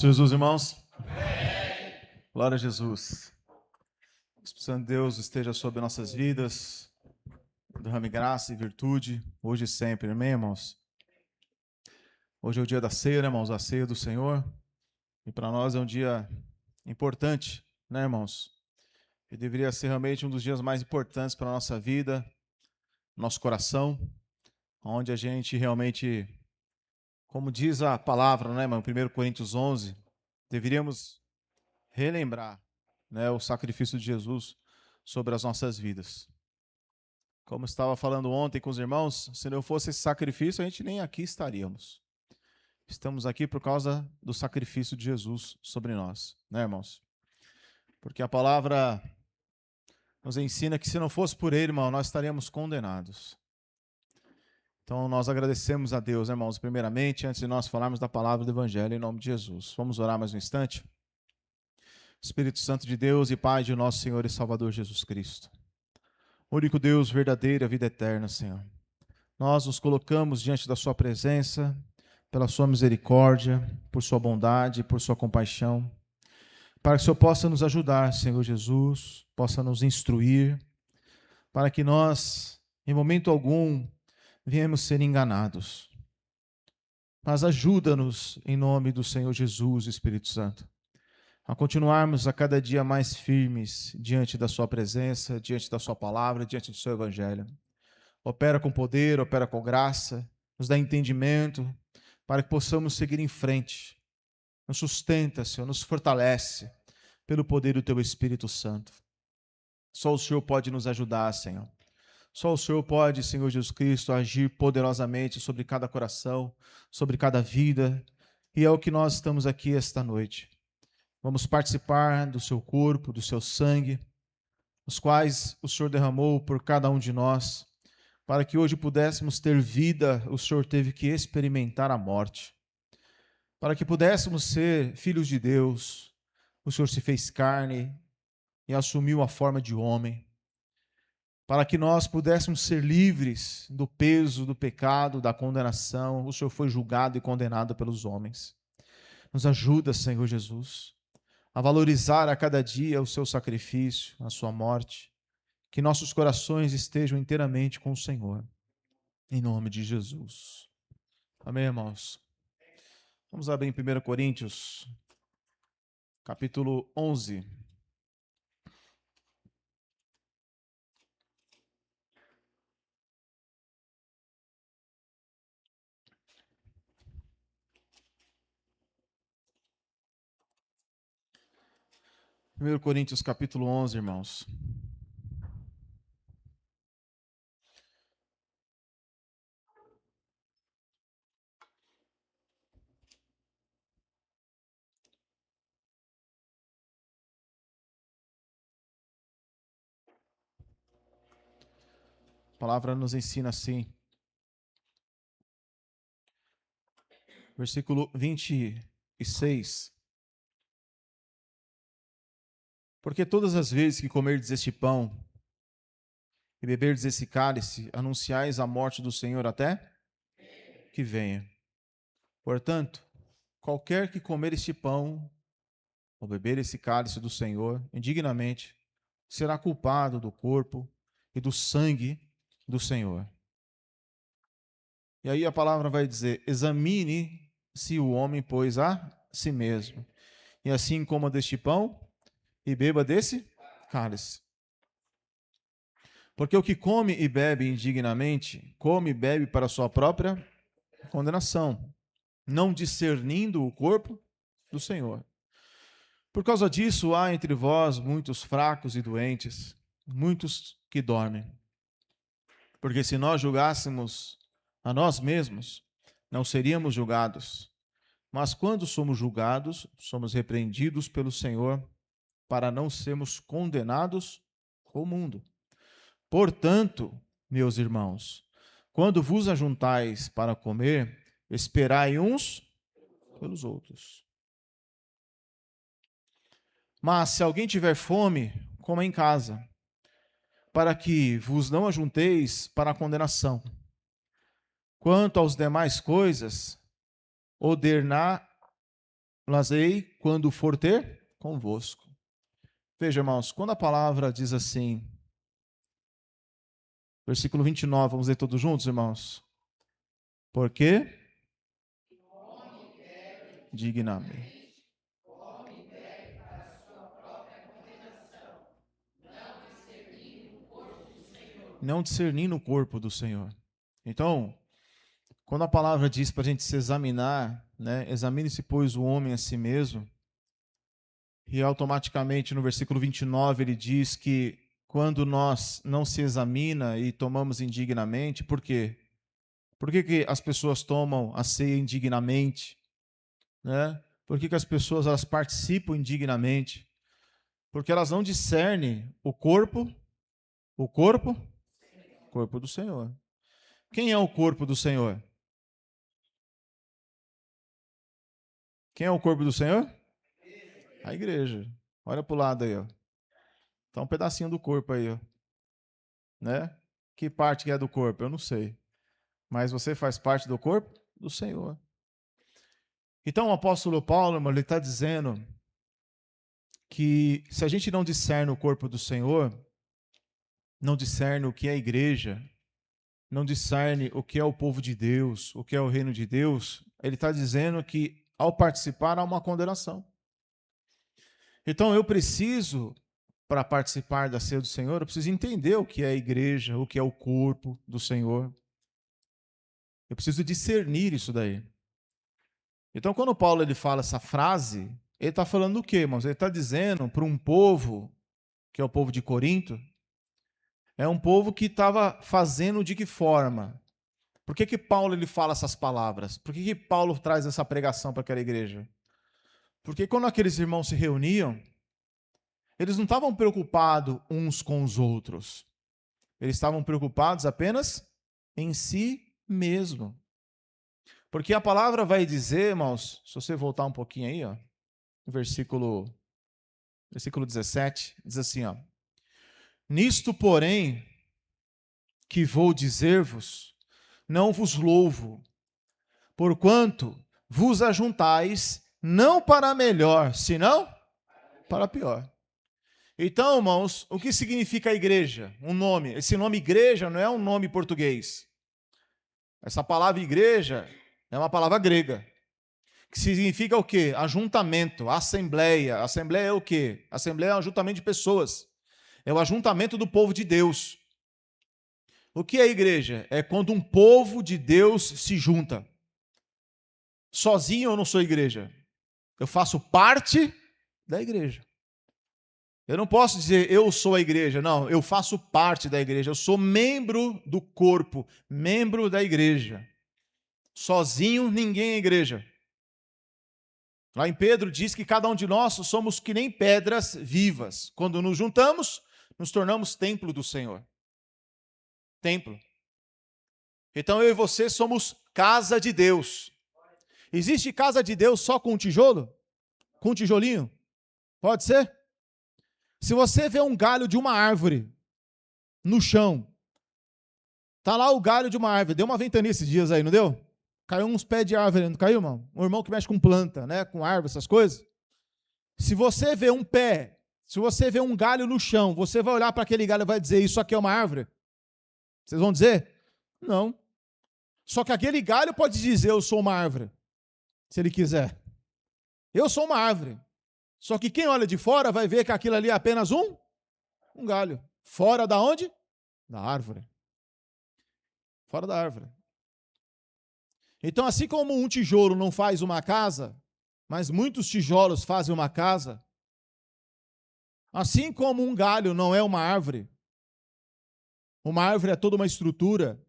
Jesus, irmãos. Glória a Jesus. O Espírito Santo de Deus esteja sobre nossas vidas, derrame graça e virtude, hoje e sempre. Amém, irmãos? Hoje é o dia da ceia, né, irmãos? A ceia do Senhor. E para nós é um dia importante, né, irmãos? E deveria ser realmente um dos dias mais importantes para a nossa vida, nosso coração, onde a gente realmente, como diz a palavra, né, irmão? 1 Coríntios 11, deveríamos relembrar, né, o sacrifício de Jesus sobre as nossas vidas. Como estava falando ontem com os irmãos, se não fosse esse sacrifício, a gente nem aqui estaríamos. Estamos aqui por causa do sacrifício de Jesus sobre nós, né, irmãos? Porque a palavra nos ensina que se não fosse por ele, irmão, nós estaríamos condenados. Então nós agradecemos a Deus, né, irmãos, primeiramente, antes de nós falarmos da palavra do Evangelho, em nome de Jesus. Vamos orar mais um instante? Espírito Santo de Deus e Pai de nosso Senhor e Salvador Jesus Cristo. Único Deus, verdadeiro, a vida eterna, Senhor. Nós nos colocamos diante da sua presença, pela sua misericórdia, por sua bondade, por sua compaixão, para que o Senhor possa nos ajudar, Senhor Jesus, possa nos instruir, para que nós, em momento algum, venhamos ser enganados. Mas ajuda-nos, em nome do Senhor Jesus, Espírito Santo, a continuarmos a cada dia mais firmes diante da sua presença, diante da sua palavra, diante do seu evangelho. Opera com poder, opera com graça, nos dá entendimento, para que possamos seguir em frente. Nos sustenta, Senhor, nos fortalece, pelo poder do Teu Espírito Santo. Só o Senhor pode nos ajudar, Senhor. Só o Senhor pode, Senhor Jesus Cristo, agir poderosamente sobre cada coração, sobre cada vida, e é o que nós estamos aqui esta noite. Vamos participar do Seu corpo, do Seu sangue, os quais o Senhor derramou por cada um de nós. Para que hoje pudéssemos ter vida, o Senhor teve que experimentar a morte. Para que pudéssemos ser filhos de Deus, o Senhor se fez carne e assumiu a forma de homem. Para que nós pudéssemos ser livres do peso do pecado, da condenação, o Senhor foi julgado e condenado pelos homens. Nos ajuda, Senhor Jesus, a valorizar a cada dia o seu sacrifício, a sua morte. Que nossos corações estejam inteiramente com o Senhor. Em nome de Jesus. Amém, irmãos? Vamos abrir em 1 Coríntios, capítulo 11. Primeiro Coríntios, capítulo 11, irmãos. A palavra nos ensina assim. Versículo 26. Porque todas as vezes que comerdes este pão e beberdes esse cálice, anunciais a morte do Senhor até que venha. Portanto, qualquer que comer este pão ou beber esse cálice do Senhor indignamente, será culpado do corpo e do sangue do Senhor. E aí a palavra vai dizer: examine-se o homem, pois, a si mesmo, e assim coma deste pão e beba desse cálice. Porque o que come e bebe indignamente, come e bebe para a sua própria condenação, não discernindo o corpo do Senhor. Por causa disso, há entre vós muitos fracos e doentes, muitos que dormem. Porque se nós julgássemos a nós mesmos, não seríamos julgados. Mas quando somos julgados, somos repreendidos pelo Senhor, para não sermos condenados com o mundo. Portanto, meus irmãos, quando vos ajuntais para comer, esperai uns pelos outros. Mas se alguém tiver fome, coma em casa, para que vos não ajunteis para a condenação. Quanto aos demais coisas, fazei quando for ter convosco. Veja, irmãos, quando a palavra diz assim, versículo 29, vamos ler todos juntos, irmãos? Porque dignamente. Não discernindo o corpo do Senhor. Então, quando a palavra diz para a gente se examinar, né, examine-se, pois, o homem a si mesmo, e automaticamente no versículo 29 ele diz que quando nós não se examina e tomamos indignamente, por quê? Por que as pessoas tomam a ceia indignamente? Né? Por que as pessoas elas participam indignamente? Porque elas não discernem o corpo do Senhor. Quem é o corpo do Senhor? Quem é o corpo do Senhor? A igreja. Olha para o lado aí, ó. Tá um pedacinho do corpo aí, ó. Né? Que parte que é do corpo? Eu não sei. Mas você faz parte do corpo do Senhor. Então o apóstolo Paulo, ele está dizendo que se a gente não discerne o corpo do Senhor, não discerne o que é a igreja, não discerne o que é o povo de Deus, o que é o reino de Deus, ele está dizendo que ao participar há uma condenação. Então eu preciso, para participar da ceia do Senhor, eu preciso entender o que é a igreja, o que é o corpo do Senhor. Eu preciso discernir isso daí. Então quando Paulo ele fala essa frase, ele está falando do quê, irmãos? Ele está dizendo para um povo, que é o povo de Corinto, é um povo que estava fazendo de que forma? Por que Paulo ele fala essas palavras? Por que Paulo traz essa pregação para aquela igreja? Porque quando aqueles irmãos se reuniam, eles não estavam preocupados uns com os outros. Eles estavam preocupados apenas em si mesmo. Porque a palavra vai dizer, irmãos, se você voltar um pouquinho aí, ó, no versículo 17, diz assim, ó: Nisto, porém, que vou dizer-vos, não vos louvo, porquanto vos ajuntais não para melhor, senão para pior. Então, irmãos, o que significa a igreja? Um nome. Esse nome igreja não é um nome português. Essa palavra igreja é uma palavra grega, que significa o quê? Ajuntamento, assembleia. Assembleia é o quê? Assembleia é um ajuntamento de pessoas. É o ajuntamento do povo de Deus. O que é a igreja? É quando um povo de Deus se junta. Sozinho eu não sou igreja. Eu faço parte da igreja. Eu não posso dizer eu sou a igreja. Não, eu faço parte da igreja. Eu sou membro do corpo, membro da igreja. Sozinho ninguém é igreja. Lá em Pedro diz que cada um de nós somos que nem pedras vivas. Quando nos juntamos, nos tornamos templo do Senhor. Templo. Então eu e você somos casa de Deus. Existe casa de Deus só com tijolo? Com tijolinho? Pode ser? Se você vê um galho de uma árvore no chão, tá lá o galho de uma árvore, deu uma ventania esses dias aí, não deu? Caiu uns pés de árvore, não caiu, irmão? Um irmão que mexe com planta, né? Com árvore, essas coisas. Se você vê um pé, se você vê um galho no chão, você vai olhar para aquele galho e vai dizer, isso aqui é uma árvore? Vocês vão dizer? Não. Só que aquele galho pode dizer, eu sou uma árvore, se ele quiser. Eu sou uma árvore. Só que quem olha de fora vai ver que aquilo ali é apenas um galho. Fora da onde? Da árvore. Fora da árvore. Então, assim como um tijolo não faz uma casa, mas muitos tijolos fazem uma casa, assim como um galho não é uma árvore é toda uma estrutura,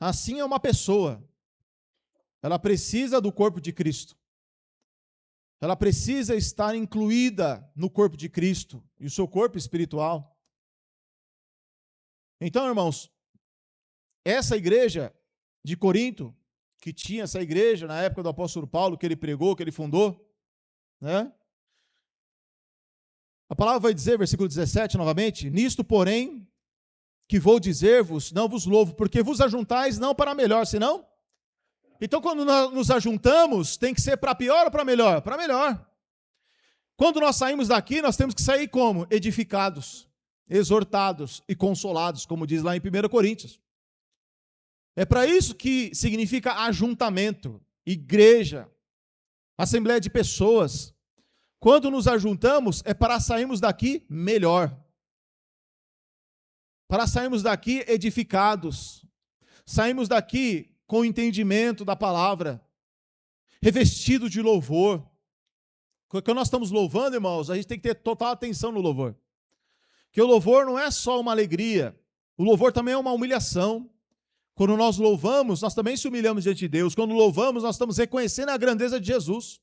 assim é uma pessoa. Ela precisa do corpo de Cristo. Ela precisa estar incluída no corpo de Cristo e o seu corpo espiritual. Então, irmãos, essa igreja de Corinto, que tinha essa igreja na época do apóstolo Paulo, que ele pregou, que ele fundou, né? A palavra vai dizer, versículo 17 novamente, nisto, porém, que vou dizer-vos, não vos louvo, porque vos ajuntais não para melhor, senão Então, quando nós nos ajuntamos, tem que ser para pior ou para melhor? Para melhor. Quando nós saímos daqui, nós temos que sair como? Edificados, exortados e consolados, como diz lá em 1 Coríntios. É para isso que significa ajuntamento, igreja, assembleia de pessoas. Quando nos ajuntamos, é para sairmos daqui melhor. Para sairmos daqui edificados. Sairmos daqui com entendimento da palavra, revestido de louvor. Quando nós estamos louvando, irmãos, a gente tem que ter total atenção no louvor. Porque o louvor não é só uma alegria, o louvor também é uma humilhação. Quando nós louvamos, nós também se humilhamos diante de Deus. Quando louvamos, nós estamos reconhecendo a grandeza de Jesus.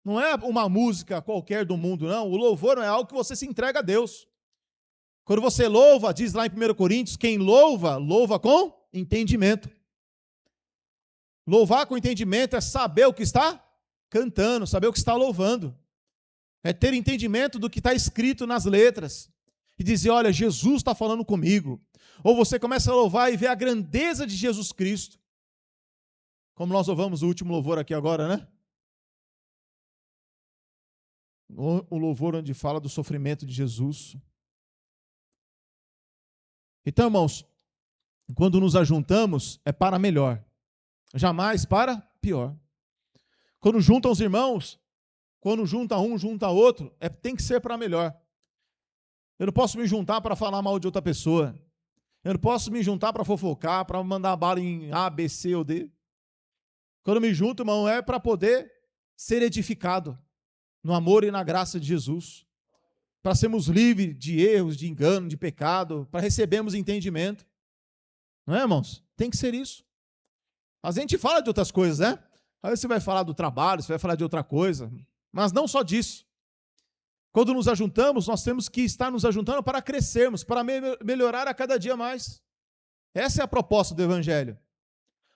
Não é uma música qualquer do mundo, não. O louvor não é algo que você se entrega a Deus. Quando você louva, diz lá em 1 Coríntios, quem louva, louva com entendimento. Louvar com entendimento é saber o que está cantando, saber o que está louvando. É ter entendimento do que está escrito nas letras. E dizer, olha, Jesus está falando comigo. Ou você começa a louvar e ver a grandeza de Jesus Cristo. Como nós louvamos o último louvor aqui agora, né? O louvor onde fala do sofrimento de Jesus. Então, irmãos, quando nos ajuntamos, é para melhor. Jamais para pior. Quando juntam os irmãos, quando junta um, junta outro, tem que ser para melhor. Eu não posso me juntar para falar mal de outra pessoa. Eu não posso me juntar para fofocar, para mandar bala em A, B, C ou D. Quando me junto, irmão, é para poder ser edificado no amor e na graça de Jesus. Para sermos livres de erros, de engano, de pecado, para recebermos entendimento. Não é, irmãos? Tem que ser isso. A gente fala de outras coisas, né? Aí você vai falar do trabalho, você vai falar de outra coisa, mas não só disso. Quando nos ajuntamos, nós temos que estar nos ajuntando para crescermos, para melhorar a cada dia mais. Essa é a proposta do Evangelho.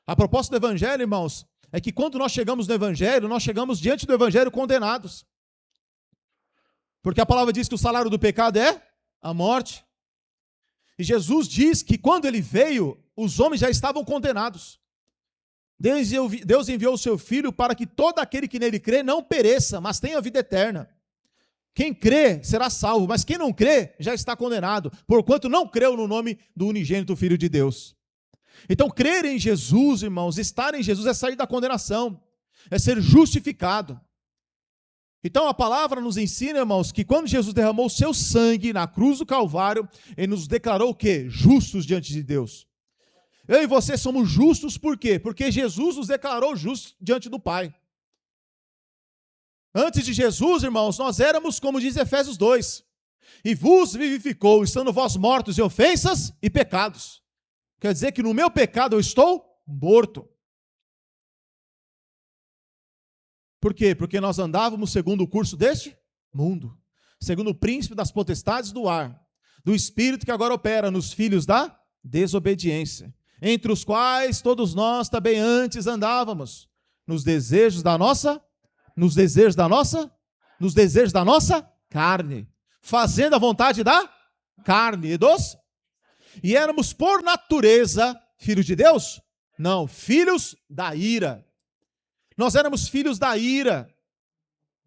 A proposta do Evangelho, irmãos, é que quando nós chegamos no Evangelho, nós chegamos diante do Evangelho condenados. Porque a palavra diz que o salário do pecado é a morte. E Jesus diz que quando ele veio, os homens já estavam condenados. Deus enviou o seu Filho para que todo aquele que nele crê não pereça, mas tenha vida eterna. Quem crê será salvo, mas quem não crê já está condenado, porquanto não creu no nome do unigênito Filho de Deus. Então, crer em Jesus, irmãos, estar em Jesus é sair da condenação, é ser justificado. Então, a palavra nos ensina, irmãos, que quando Jesus derramou o seu sangue na cruz do Calvário, ele nos declarou o quê? Justos diante de Deus. Eu e você somos justos por quê? Porque Jesus nos declarou justos diante do Pai. Antes de Jesus, irmãos, nós éramos, como diz Efésios 2, e vos vivificou, estando vós mortos em ofensas e pecados. Quer dizer que no meu pecado eu estou morto. Por quê? Porque nós andávamos segundo o curso deste mundo, segundo o príncipe das potestades do ar, do espírito que agora opera nos filhos da desobediência, entre os quais todos nós também antes andávamos, nos desejos da nossa carne, fazendo a vontade da carne e éramos por natureza filhos de Deus? Não, filhos da ira. Nós éramos filhos da ira.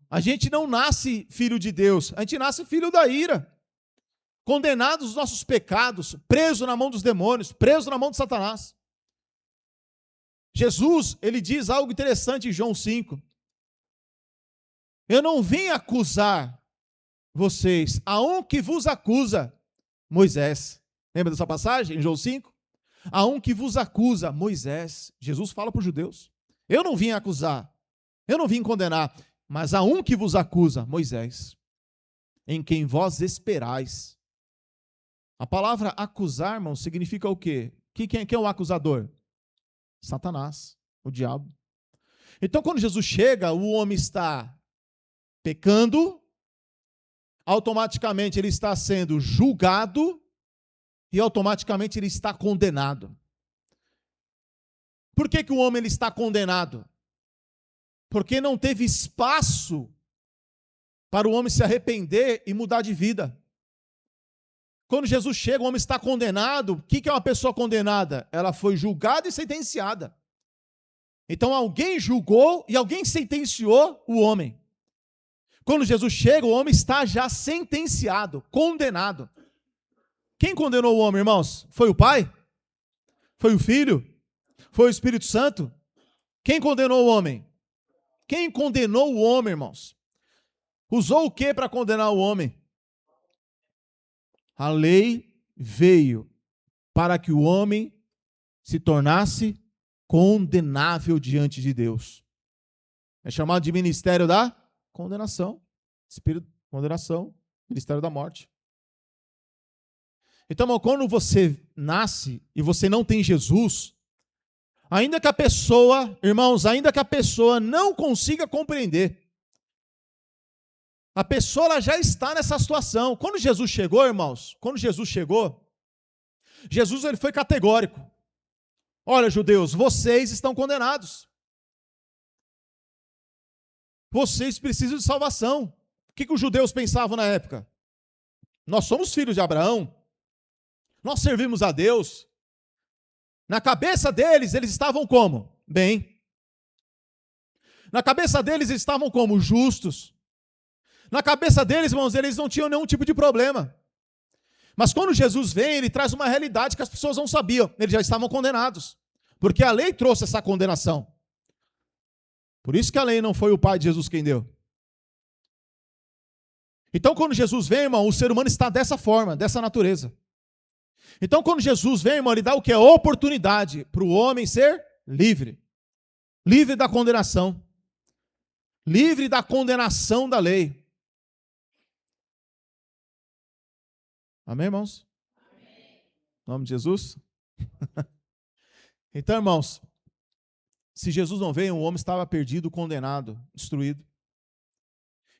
A gente não nasce filho de Deus, a gente nasce filho da ira. Condenados os nossos pecados, preso na mão dos demônios, preso na mão de Satanás. Jesus, ele diz algo interessante em João 5. Eu não vim acusar vocês, há um que vos acusa, Moisés. Lembra dessa passagem em João 5? Há um que vos acusa, Moisés. Jesus fala para os judeus. Eu não vim acusar, eu não vim condenar, mas há um que vos acusa, Moisés, em quem vós esperais. A palavra acusar, irmão, significa o quê? Quem é o acusador? Satanás, o diabo. Então, quando Jesus chega, o homem está pecando, automaticamente ele está sendo julgado e automaticamente ele está condenado. Por que o homem ele está condenado? Porque não teve espaço para o homem se arrepender e mudar de vida. Quando Jesus chega, o homem está condenado. O que é uma pessoa condenada? Ela foi julgada e sentenciada. Então alguém julgou e alguém sentenciou o homem. Quando Jesus chega, o homem está já sentenciado, condenado. Quem condenou o homem, irmãos? Foi o Pai? Foi o Filho? Foi o Espírito Santo? Quem condenou o homem? Quem condenou o homem, irmãos? Usou o que para condenar o homem? A lei veio para que o homem se tornasse condenável diante de Deus. É chamado de ministério da condenação. Espírito, condenação, ministério da morte. Então, quando você nasce e você não tem Jesus, ainda que a pessoa, irmãos, ainda que a pessoa não consiga compreender, a pessoa ela já está nessa situação. Quando Jesus chegou, irmãos, Jesus ele foi categórico. Olha, judeus, vocês estão condenados. Vocês precisam de salvação. O que os judeus pensavam na época? Nós somos filhos de Abraão. Nós servimos a Deus. Na cabeça deles, eles estavam como? Bem. Na cabeça deles, eles estavam como? Justos. Na cabeça deles, irmãos, eles não tinham nenhum tipo de problema. Mas quando Jesus vem, ele traz uma realidade que as pessoas não sabiam. Eles já estavam condenados. Porque a lei trouxe essa condenação. Por isso que a lei não foi o Pai de Jesus quem deu. Então, quando Jesus vem, irmão, o ser humano está dessa forma, dessa natureza. Então, quando Jesus vem, irmão, ele dá o que? A oportunidade para o homem ser livre. Livre da condenação. Livre da condenação da lei. Amém, irmãos? Amém. Em nome de Jesus? Então, irmãos, se Jesus não veio, o homem estava perdido, condenado, destruído.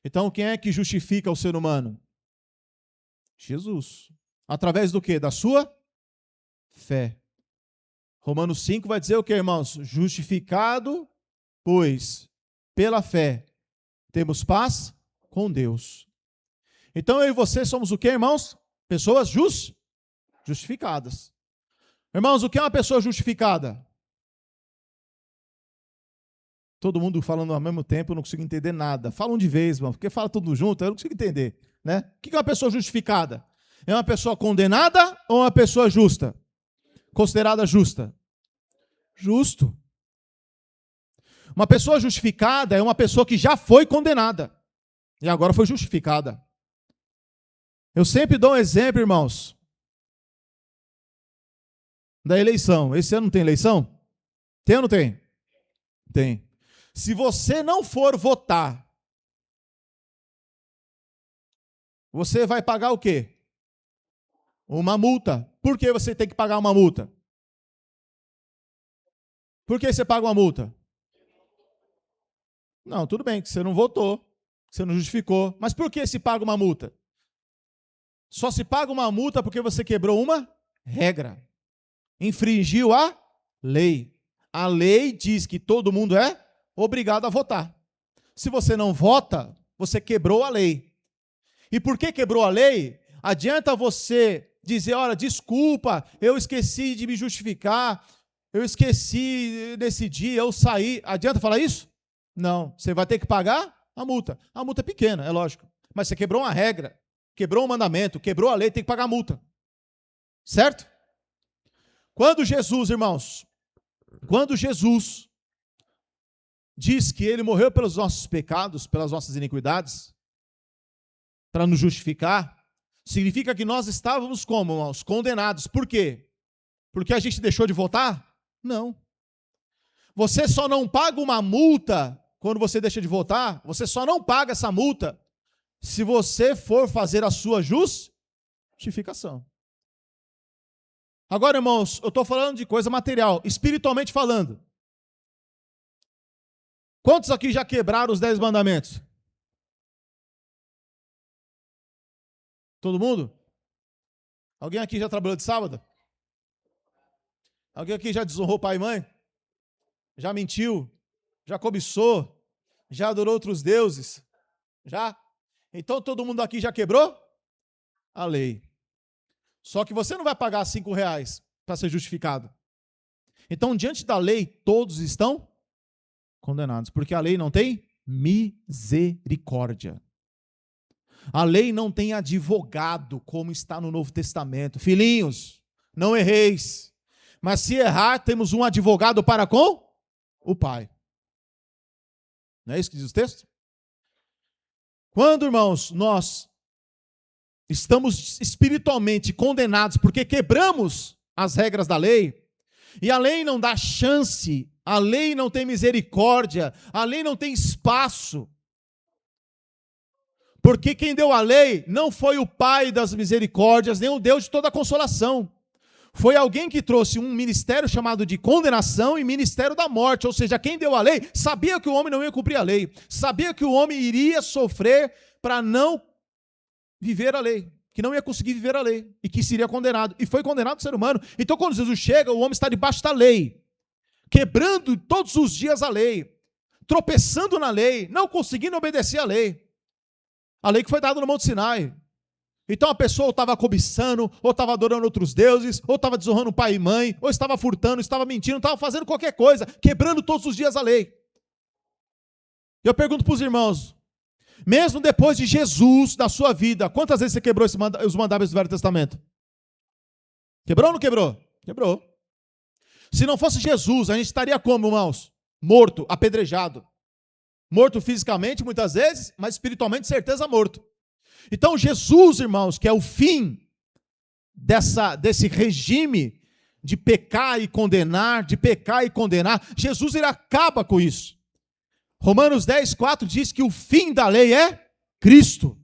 Então, quem é que justifica o ser humano? Jesus. Através do quê? Da sua fé. Romanos 5 vai dizer o quê, irmãos? Justificado, pois, pela fé, temos paz com Deus. Então, eu e você somos o quê, irmãos? Pessoas justificadas. Irmãos, o que é uma pessoa justificada? Todo mundo falando ao mesmo tempo, eu não consigo entender nada. Falam de vez, irmão, porque fala tudo junto, eu não consigo entender. Né? O que é uma pessoa justificada? É uma pessoa condenada ou uma pessoa justa? Considerada justa? Justo. Uma pessoa justificada é uma pessoa que já foi condenada e agora foi justificada. Eu sempre dou um exemplo, irmãos, da eleição. Esse ano não tem eleição? Tem ou não tem? Tem. Se você não for votar, você vai pagar o quê? Uma multa. Por que você tem que pagar uma multa? Por que você paga uma multa? Não, tudo bem, que você não votou, que você não justificou. Mas por que se paga uma multa? Só se paga uma multa porque você quebrou uma regra. Infringiu a lei. A lei diz que todo mundo é obrigado a votar. Se você não vota, você quebrou a lei. E por que quebrou a lei? Adianta você dizer, olha, desculpa, eu esqueci de me justificar, eu esqueci nesse dia, eu saí. Adianta falar isso? Não. Você vai ter que pagar a multa. A multa é pequena, é lógico. Mas você quebrou uma regra, quebrou um mandamento, quebrou a lei, tem que pagar a multa. Certo? Quando Jesus, irmãos, diz que ele morreu pelos nossos pecados, pelas nossas iniquidades, para nos justificar, significa que nós estávamos como, irmãos? Condenados. Por quê? Porque a gente deixou de votar? Não. Você só não paga uma multa quando você deixa de votar, você só não paga essa multa se você for fazer a sua justificação. Agora, irmãos, eu estou falando de coisa material, espiritualmente falando. Quantos aqui já quebraram os 10 mandamentos? Todo mundo? Alguém aqui já trabalhou de sábado? Alguém aqui já desonrou pai e mãe? Já mentiu? Já cobiçou? Já adorou outros deuses? Já? Então todo mundo aqui já quebrou a lei. Só que você não vai pagar R$5 para ser justificado. Então, diante da lei, todos estão condenados, porque a lei não tem misericórdia. A lei não tem advogado, como está no Novo Testamento. Filhinhos, não erreis, mas se errar, temos um advogado para com o Pai. Não é isso que diz o texto? Quando, irmãos, nós estamos espiritualmente condenados porque quebramos as regras da lei, e a lei não dá chance, a lei não tem misericórdia, a lei não tem espaço, porque quem deu a lei não foi o Pai das misericórdias, nem o Deus de toda a consolação. Foi alguém que trouxe um ministério chamado de condenação e ministério da morte, ou seja, quem deu a lei sabia que o homem não ia cumprir a lei, sabia que o homem iria sofrer para não viver a lei, que não ia conseguir viver a lei, e que seria condenado, e foi condenado o ser humano. Então quando Jesus chega, o homem está debaixo da lei, quebrando todos os dias a lei, tropeçando na lei, não conseguindo obedecer a lei que foi dada no Monte Sinai. Então a pessoa ou estava cobiçando, ou estava adorando outros deuses, ou estava desonrando pai e mãe, ou estava furtando, estava mentindo, estava fazendo qualquer coisa, quebrando todos os dias a lei. Eu pergunto para os irmãos, mesmo depois de Jesus, da sua vida, quantas vezes você quebrou os mandamentos do Velho Testamento? Quebrou ou não quebrou? Quebrou. Se não fosse Jesus, a gente estaria como, irmãos? Morto, apedrejado. Morto fisicamente, muitas vezes, mas espiritualmente, certeza, morto. Então, Jesus, irmãos, que é o fim desse regime de pecar e condenar, Jesus, ele acaba com isso. Romanos 10:4 diz que o fim da lei é Cristo.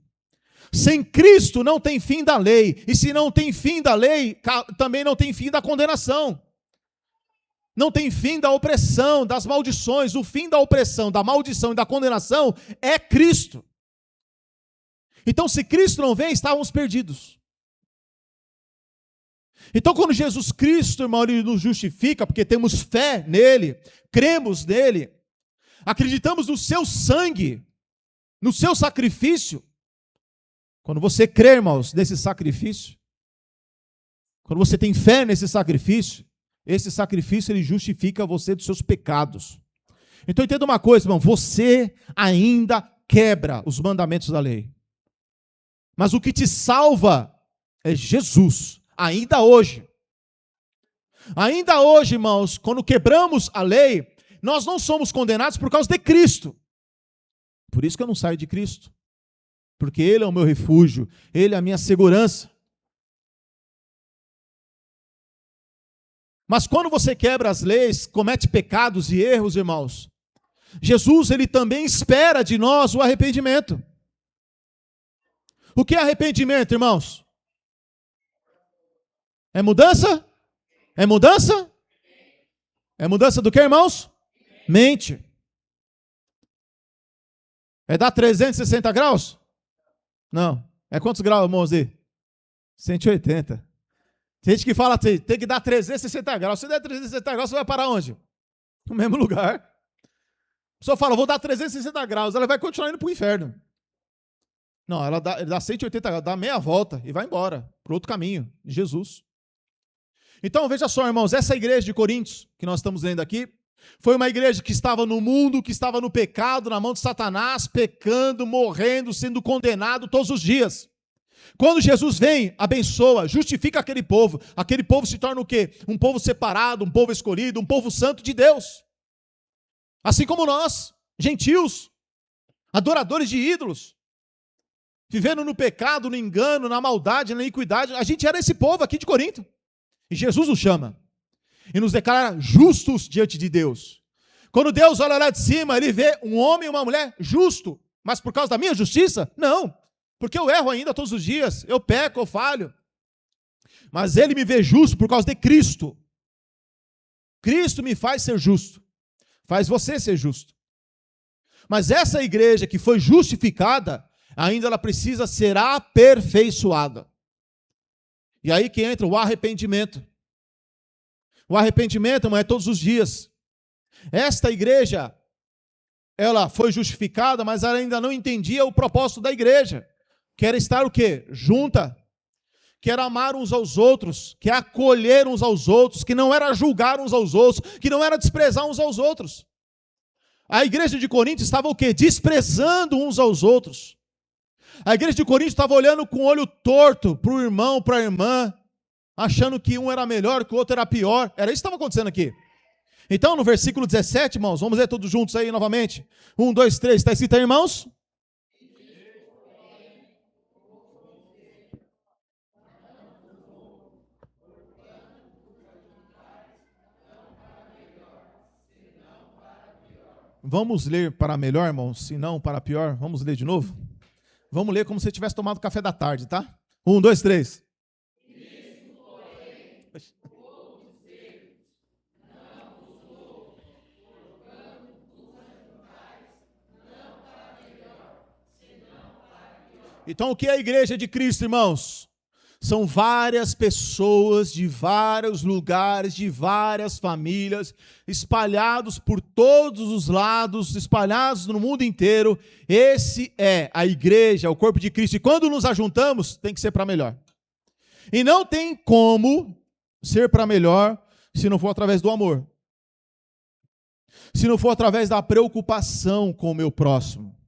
Sem Cristo não tem fim da lei, e se não tem fim da lei, também não tem fim da condenação. Não tem fim da opressão, das maldições. O fim da opressão, da maldição e da condenação é Cristo. Então, se Cristo não vem, estávamos perdidos. Então, quando Jesus Cristo, irmão, ele nos justifica, porque temos fé nele, cremos nele, acreditamos no seu sangue, no seu sacrifício. Quando você crê, irmãos, nesse sacrifício, quando você tem fé nesse sacrifício, esse sacrifício ele justifica você dos seus pecados. Então entenda uma coisa, irmão, você ainda quebra os mandamentos da lei. Mas o que te salva é Jesus, ainda hoje. Ainda hoje, irmãos, quando quebramos a lei, nós não somos condenados por causa de Cristo. Por isso que eu não saio de Cristo. Porque Ele é o meu refúgio, Ele é a minha segurança. Mas quando você quebra as leis, comete pecados e erros, irmãos, Jesus, ele também espera de nós o arrependimento. O que é arrependimento, irmãos? É mudança? É mudança? É mudança do que, irmãos? Mente. É dar 360 graus? Não. É quantos graus, irmãos? 180. Tem gente que fala tem que dar 360 graus. Se der 360 graus, você vai parar onde? No mesmo lugar. A pessoa fala, vou dar 360 graus. Ela vai continuar indo para o inferno. Não, ele dá 180 graus, dá meia volta e vai embora para outro caminho, Jesus. Então, veja só, irmãos, essa igreja de Coríntios, que nós estamos lendo aqui, foi uma igreja que estava no mundo, que estava no pecado, na mão de Satanás, pecando, morrendo, sendo condenado todos os dias. Quando Jesus vem, abençoa, justifica aquele povo se torna o quê? Um povo separado, um povo escolhido, um povo santo de Deus. Assim como nós, gentios, adoradores de ídolos, vivendo no pecado, no engano, na maldade, na iniquidade, a gente era esse povo aqui de Corinto. E Jesus nos chama e nos declara justos diante de Deus. Quando Deus olha lá de cima, ele vê um homem e uma mulher justo, mas por causa da minha justiça? Não. Porque eu erro ainda todos os dias, eu peco, eu falho. Mas ele me vê justo por causa de Cristo. Cristo me faz ser justo. Faz você ser justo. Mas essa igreja que foi justificada, ainda ela precisa ser aperfeiçoada. E aí que entra o arrependimento. O arrependimento, irmão, é todos os dias. Esta igreja, ela foi justificada, mas ela ainda não entendia o propósito da igreja. Que era estar o quê? Junta. Que era amar uns aos outros, que era acolher uns aos outros, que não era julgar uns aos outros, que não era desprezar uns aos outros. A igreja de Corinto estava o quê? Desprezando uns aos outros. A igreja de Corinto estava olhando com o olho torto para o irmão, para a irmã, achando que um era melhor, que o outro era pior. Era isso que estava acontecendo aqui. Então, no versículo 17, irmãos, vamos ler todos juntos aí novamente. 1, 2, 3, está escrito aí, irmãos? Vamos ler para melhor, irmãos, se não para pior. Vamos ler de novo? Vamos ler como se tivesse tomado café da tarde, tá? 1, 2, 3. Então, o que é a igreja de Cristo, irmãos? São várias pessoas de vários lugares, de várias famílias, espalhados por todos os lados, espalhados no mundo inteiro. Esse é a igreja, o corpo de Cristo. E quando nos ajuntamos, tem que ser para melhor. E não tem como ser para melhor se não for através do amor. Se não for através da preocupação com o meu próximo.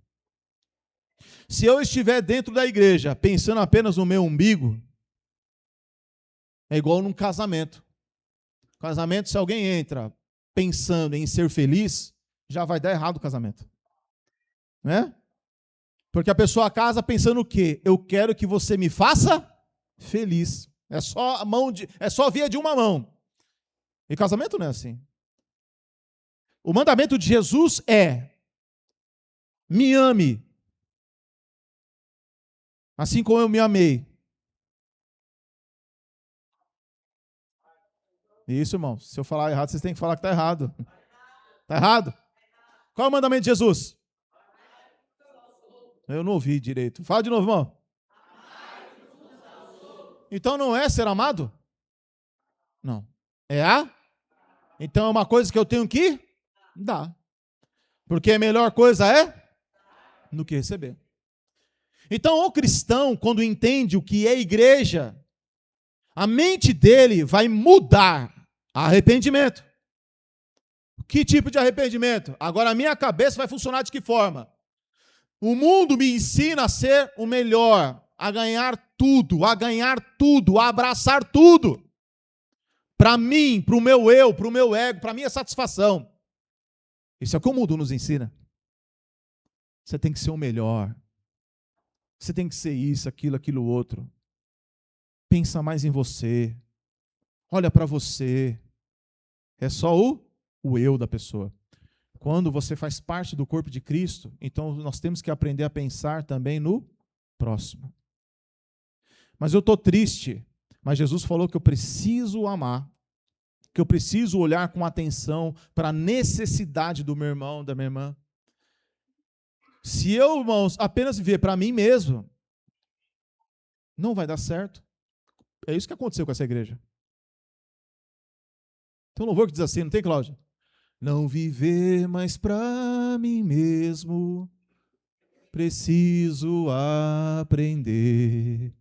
Se eu estiver dentro da igreja pensando apenas no meu umbigo, é igual num casamento. Casamento, se alguém entra pensando em ser feliz, já vai dar errado o casamento. Né? Porque a pessoa casa pensando o quê? Eu quero que você me faça feliz. É só via de uma mão. E casamento não é assim. O mandamento de Jesus é: me ame, assim como eu me amei. Isso, irmão. Se eu falar errado, vocês têm que falar que está errado. Está errado? Qual é o mandamento de Jesus? Eu não ouvi direito. Fala de novo, irmão. Então não é ser amado? Não. É a? Então é uma coisa que eu tenho que dar. Porque a melhor coisa é do que receber. Então o cristão, quando entende o que é igreja, a mente dele vai mudar. Arrependimento. Que tipo de arrependimento? Agora a minha cabeça vai funcionar de que forma? O mundo me ensina a ser o melhor, a ganhar tudo, a abraçar tudo. Para mim, para o meu eu, para o meu ego, para a minha satisfação. Isso é o que o mundo nos ensina. Você tem que ser o melhor. Você tem que ser isso, aquilo outro. Pensa mais em você. Olha para você. É só o eu da pessoa. Quando você faz parte do corpo de Cristo, então nós temos que aprender a pensar também no próximo. Mas eu estou triste, mas Jesus falou que eu preciso amar, que eu preciso olhar com atenção para a necessidade do meu irmão, da minha irmã. Se eu, irmãos, apenas viver para mim mesmo, não vai dar certo. É isso que aconteceu com essa igreja. Tem um louvor que diz assim, não tem, Cláudia? Não viver mais para mim mesmo, preciso aprender.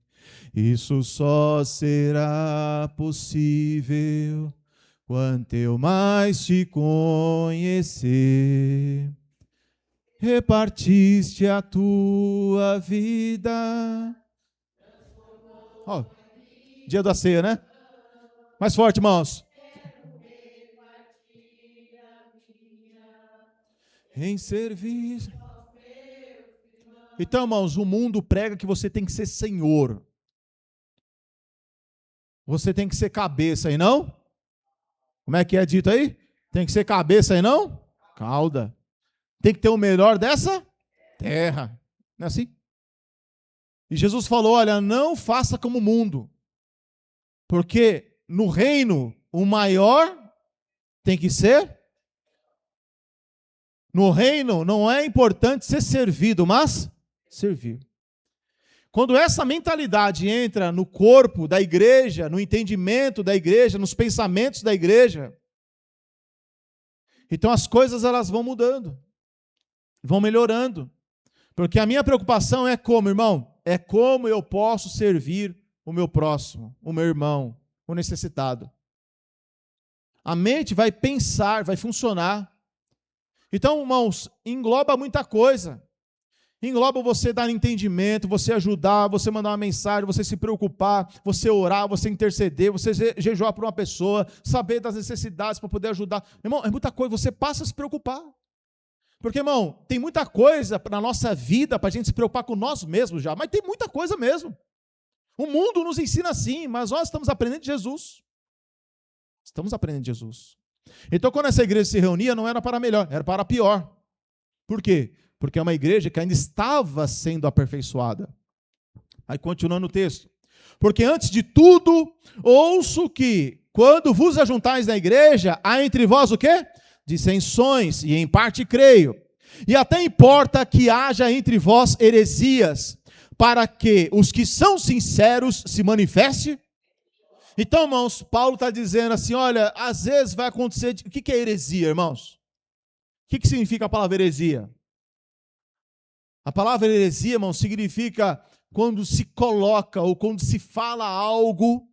Isso só será possível quanto eu mais te conhecer. Repartiste a tua vida. Ó, dia da ceia, né? Mais forte, irmãos. Em serviço. Então, irmãos, o mundo prega que você tem que ser senhor. Você tem que ser cabeça e não? Como é que é dito aí? Tem que ser cabeça e não? Cauda. Tem que ter o melhor dessa terra. Não é assim? E Jesus falou, olha, não faça como o mundo. Porque no reino, o maior tem que ser. No reino não é importante ser servido, mas servir. Quando essa mentalidade entra no corpo da igreja, no entendimento da igreja, nos pensamentos da igreja, então as coisas elas vão mudando, vão melhorando. Porque a minha preocupação é como, irmão? É como eu posso servir o meu próximo, o meu irmão, o necessitado. A mente vai pensar, vai funcionar. Então, irmãos, engloba muita coisa. Engloba você dar entendimento, você ajudar, você mandar uma mensagem, você se preocupar, você orar, você interceder, você jejuar por uma pessoa, saber das necessidades para poder ajudar. Irmão, é muita coisa, você passa a se preocupar. Porque, irmão, tem muita coisa na nossa vida para a gente se preocupar com nós mesmos já, mas tem muita coisa mesmo. O mundo nos ensina assim, mas nós estamos aprendendo de Jesus. Estamos aprendendo de Jesus. Então, quando essa igreja se reunia, não era para melhor, era para pior. Por quê? Porque é uma igreja que ainda estava sendo aperfeiçoada. Aí, continuando o texto. Porque antes de tudo, ouço que, quando vos ajuntais na igreja, há entre vós o quê? Dissensões, e em parte creio. E até importa que haja entre vós heresias, para que os que são sinceros se manifestem. Então, irmãos, Paulo está dizendo assim, olha, às vezes vai acontecer... O que é heresia, irmãos? O que significa a palavra heresia? A palavra heresia, irmão, significa quando se coloca ou quando se fala algo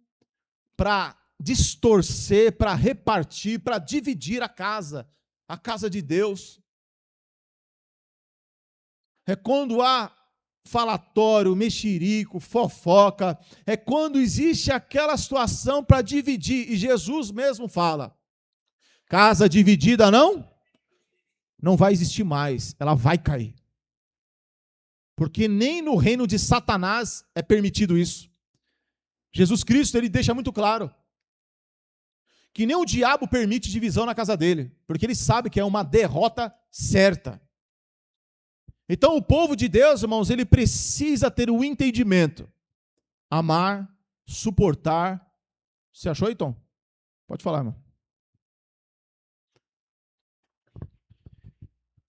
para distorcer, para repartir, para dividir a casa de Deus. É quando há falatório, mexerico, fofoca, é quando existe aquela situação para dividir, e Jesus mesmo fala, casa dividida não vai existir mais, ela vai cair. Porque nem no reino de Satanás é permitido isso. Jesus Cristo, ele deixa muito claro que nem o diabo permite divisão na casa dele, porque ele sabe que é uma derrota certa. Então o povo de Deus, irmãos, ele precisa ter o entendimento, amar, suportar. Você achou aí, Tom? Pode falar, irmão.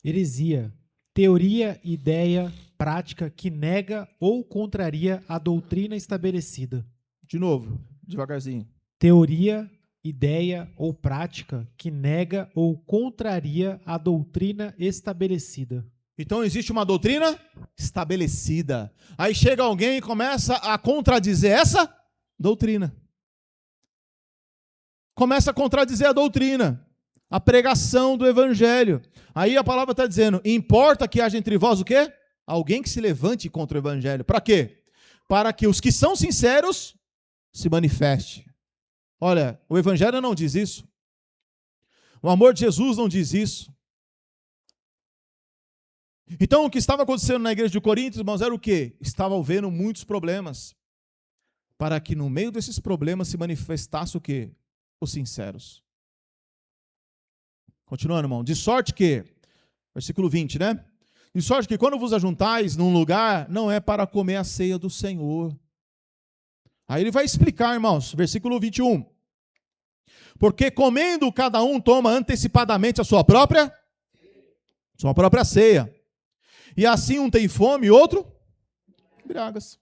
Heresia, teoria, ideia, prática que nega ou contraria a doutrina estabelecida. De novo, devagarzinho. Teoria, ideia ou prática que nega ou contraria a doutrina estabelecida. Então existe uma doutrina estabelecida. Aí chega alguém e começa a contradizer essa doutrina. Começa a contradizer a doutrina, a pregação do evangelho. Aí a palavra está dizendo, importa que haja entre vós o quê? Alguém que se levante contra o evangelho. Para quê? Para que os que são sinceros se manifestem. Olha, o evangelho não diz isso. O amor de Jesus não diz isso. Então, o que estava acontecendo na igreja de Corinto, irmãos, era o quê? Estava havendo muitos problemas. Para que no meio desses problemas se manifestasse o quê? Os sinceros. Continuando, irmão. De sorte que, versículo 20, né? De sorte que quando vos ajuntais num lugar, não é para comer a ceia do Senhor. Aí ele vai explicar, irmãos, versículo 21. Porque comendo cada um toma antecipadamente a sua própria ceia. E assim um tem fome e outro embriaga-se.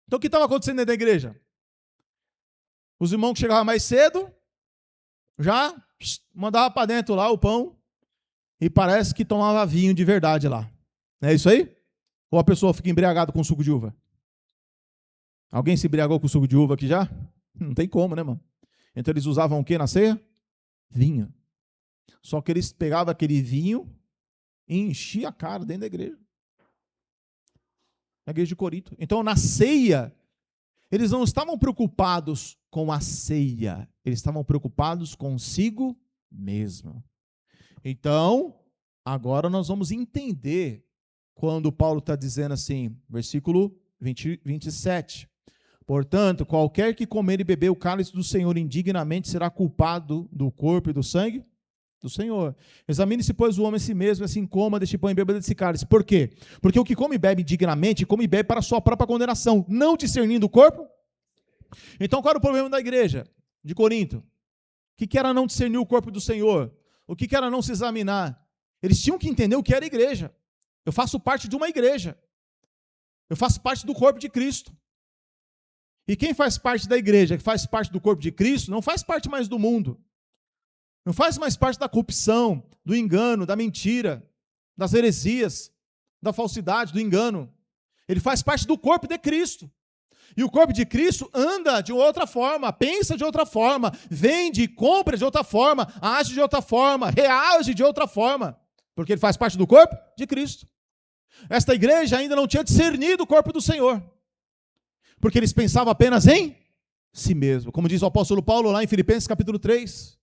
Então o que estava acontecendo dentro da igreja? Os irmãos que chegavam mais cedo, já mandavam para dentro lá o pão e parece que tomava vinho de verdade lá. É isso aí? Ou a pessoa fica embriagada com suco de uva? Alguém se embriagou com suco de uva aqui já? Não tem como, né, mano? Então eles usavam o que na ceia? Vinho. Só que eles pegavam aquele vinho e enchiam a cara dentro da igreja. Na igreja de Corinto. Então na ceia, eles não estavam preocupados com a ceia. Eles estavam preocupados consigo mesmo. Então, agora nós vamos entender quando Paulo está dizendo assim, versículo 27. Portanto, qualquer que comer e beber o cálice do Senhor indignamente será culpado do corpo e do sangue do Senhor. Examine-se, pois, o homem a si mesmo, assim coma deste pão e beba desse cálice. Por quê? Porque o que come e bebe indignamente, come e bebe para a sua própria condenação, não discernindo o corpo. Então, qual era o problema da igreja de Corinto? O que era não discernir o corpo do Senhor? O que era não se examinar? Eles tinham que entender o que era igreja. Eu faço parte de uma igreja. Eu faço parte do corpo de Cristo. E quem faz parte da igreja, que faz parte do corpo de Cristo, não faz parte mais do mundo. Não faz mais parte da corrupção, do engano, da mentira, das heresias, da falsidade, do engano. Ele faz parte do corpo de Cristo. E o corpo de Cristo anda de outra forma, pensa de outra forma, vende, compra de outra forma, age de outra forma, reage de outra forma. Porque ele faz parte do corpo de Cristo. Esta igreja ainda não tinha discernido o corpo do Senhor, porque eles pensavam apenas em si mesmo. Como diz o apóstolo Paulo lá em Filipenses capítulo 3,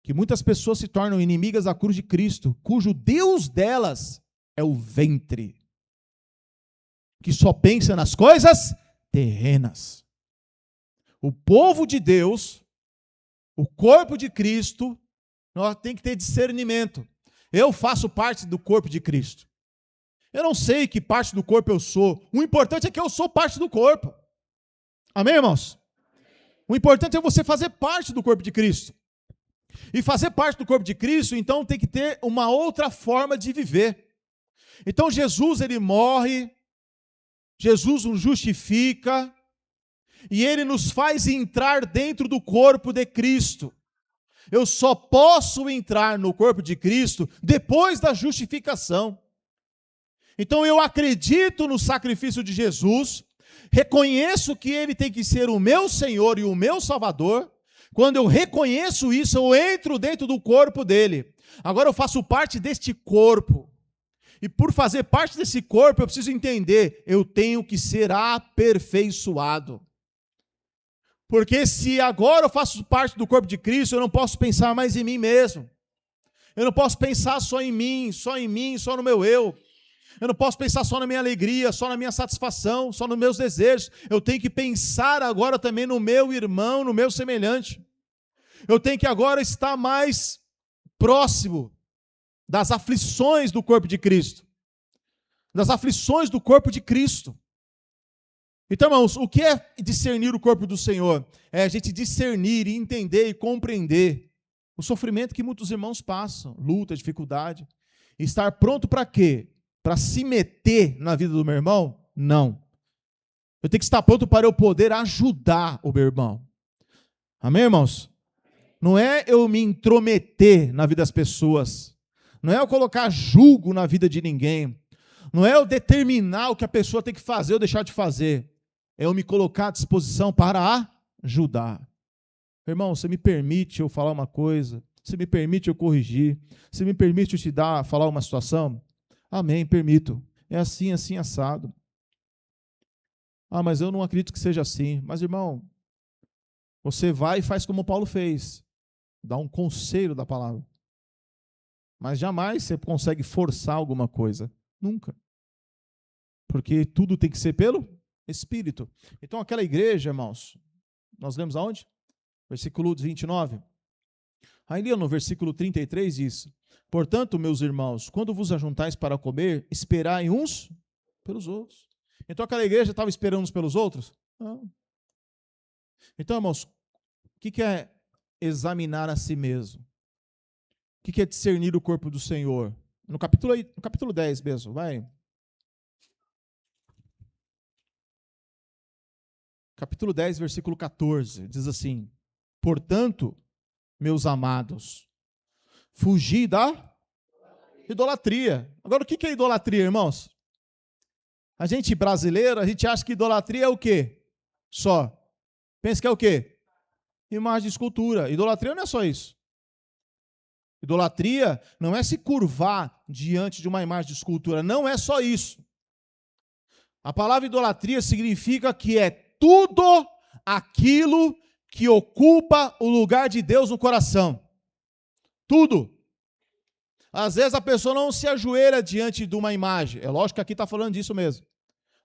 que muitas pessoas se tornam inimigas da cruz de Cristo, cujo Deus delas é o ventre, que só pensa nas coisas terrenas. O povo de Deus, o corpo de Cristo, nós tem que ter discernimento. Eu faço parte do corpo de Cristo. Eu não sei que parte do corpo eu sou. O importante é que eu sou parte do corpo. Amém, irmãos? O importante é você fazer parte do corpo de Cristo. E fazer parte do corpo de Cristo, então, tem que ter uma outra forma de viver. Então, Jesus, ele morre, Jesus nos justifica, e ele nos faz entrar dentro do corpo de Cristo. Eu só posso entrar no corpo de Cristo depois da justificação. Então eu acredito no sacrifício de Jesus, reconheço que ele tem que ser o meu Senhor e o meu Salvador. Quando eu reconheço isso, eu entro dentro do corpo dele. Agora eu faço parte deste corpo. E por fazer parte desse corpo, eu preciso entender, eu tenho que ser aperfeiçoado. Porque se agora eu faço parte do corpo de Cristo, eu não posso pensar mais em mim mesmo. Eu não posso pensar só em mim, só no meu eu. Eu não posso pensar só na minha alegria, só na minha satisfação, só nos meus desejos. Eu tenho que pensar agora também no meu irmão, no meu semelhante. Eu tenho que agora estar mais próximo das aflições do corpo de Cristo. Das aflições do corpo de Cristo. Então, irmãos, o que é discernir o corpo do Senhor? É a gente discernir, entender e compreender o sofrimento que muitos irmãos passam, luta, dificuldade. E estar pronto para quê? Para se meter na vida do meu irmão? Não. Eu tenho que estar pronto para eu poder ajudar o meu irmão. Amém, irmãos? Não é eu me intrometer na vida das pessoas. Não é eu colocar julgo na vida de ninguém. Não é eu determinar o que a pessoa tem que fazer ou deixar de fazer. É eu me colocar à disposição para ajudar. Irmão, você me permite eu falar uma coisa? Você me permite eu corrigir? Você me permite eu falar uma situação? Amém, permito. É assim, assim, assado. Mas eu não acredito que seja assim. Mas, irmão, você vai e faz como Paulo fez. Dá um conselho da palavra. Mas jamais você consegue forçar alguma coisa. Nunca. Porque tudo tem que ser pelo Espírito. Então, aquela igreja, irmãos, nós lemos aonde? Versículo 29. Aí, no versículo 33, diz: portanto, meus irmãos, quando vos ajuntais para comer, esperai uns pelos outros. Então, aquela igreja estava esperando uns pelos outros? Não. Então, irmãos, o que é examinar a si mesmo? O que é discernir o corpo do Senhor? No capítulo 10 mesmo, vai. Capítulo 10, versículo 14, diz assim: portanto, meus amados, fugi da idolatria. Agora, o que é idolatria, irmãos? A gente brasileiro, a gente acha que idolatria é o quê? Só. Pensa que é o quê? Imagem de escultura. Idolatria não é só isso. Idolatria não é se curvar diante de uma imagem de escultura. Não é só isso. A palavra idolatria significa que é tudo aquilo que ocupa o lugar de Deus no coração. Tudo. Às vezes a pessoa não se ajoelha diante de uma imagem. É lógico que aqui está falando disso mesmo.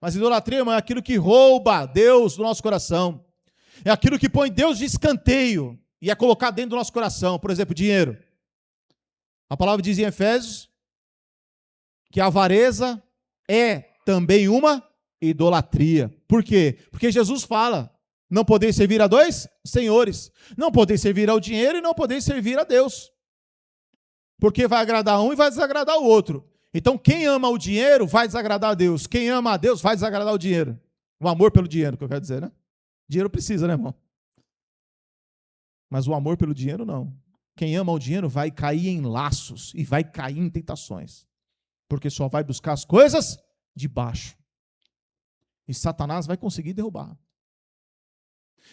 Mas idolatria, irmão, é aquilo que rouba Deus do nosso coração. É aquilo que põe Deus de escanteio e é colocado dentro do nosso coração. Por exemplo, dinheiro. A palavra diz em Efésios que a avareza é também uma idolatria. Por quê? Porque Jesus fala: não podeis servir a dois senhores. Não podeis servir ao dinheiro e não podeis servir a Deus. Porque vai agradar um e vai desagradar o outro. Então, quem ama o dinheiro vai desagradar a Deus. Quem ama a Deus vai desagradar o dinheiro. O amor pelo dinheiro, que eu quero dizer, né? Dinheiro precisa, né, irmão? Mas o amor pelo dinheiro, não. Quem ama o dinheiro vai cair em laços e vai cair em tentações. Porque só vai buscar as coisas de baixo. E Satanás vai conseguir derrubar.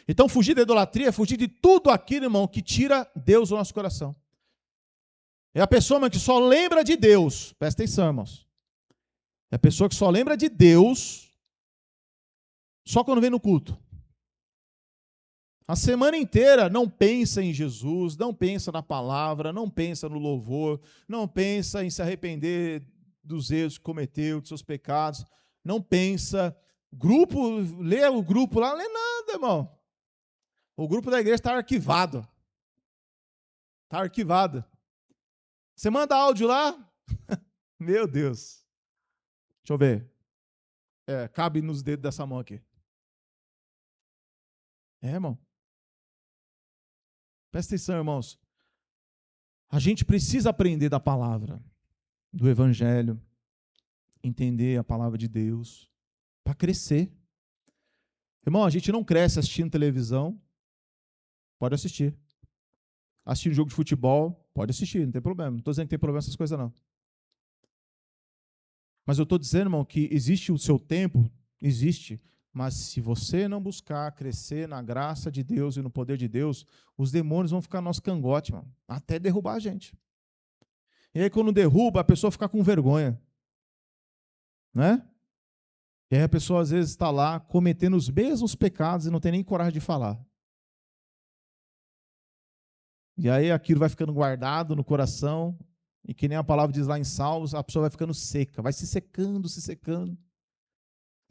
Então, fugir da idolatria é fugir de tudo aquilo, irmão, que tira Deus do nosso coração. É a pessoa que só lembra de Deus. Presta atenção, irmãos. É a pessoa que só lembra de Deus só quando vem no culto. A semana inteira não pensa em Jesus, não pensa na palavra, não pensa no louvor, não pensa em se arrepender dos erros que cometeu, dos seus pecados, não pensa. Lê o grupo lá, não lê nada, irmão. O grupo da igreja está arquivado. Está arquivado. Você manda áudio lá? Meu Deus. Deixa eu ver. Cabe nos dedos dessa mão aqui. Irmão. Presta atenção, irmãos. A gente precisa aprender da palavra, do evangelho, entender a palavra de Deus, para crescer. Irmão, a gente não cresce assistindo televisão. Pode assistir. Assistir um jogo de futebol, pode assistir, não tem problema. Não estou dizendo que tem problema essas coisas, não. Mas eu estou dizendo, irmão, que existe o seu tempo, existe. Mas se você não buscar crescer na graça de Deus e no poder de Deus, os demônios vão ficar no nosso cangote, mano, até derrubar a gente. E aí, quando derruba, a pessoa fica com vergonha. Né? E aí a pessoa, às vezes, está lá cometendo os mesmos pecados e não tem nem coragem de falar. E aí aquilo vai ficando guardado no coração, e que nem a palavra diz lá em Salmos, a pessoa vai ficando seca, vai se secando, se secando.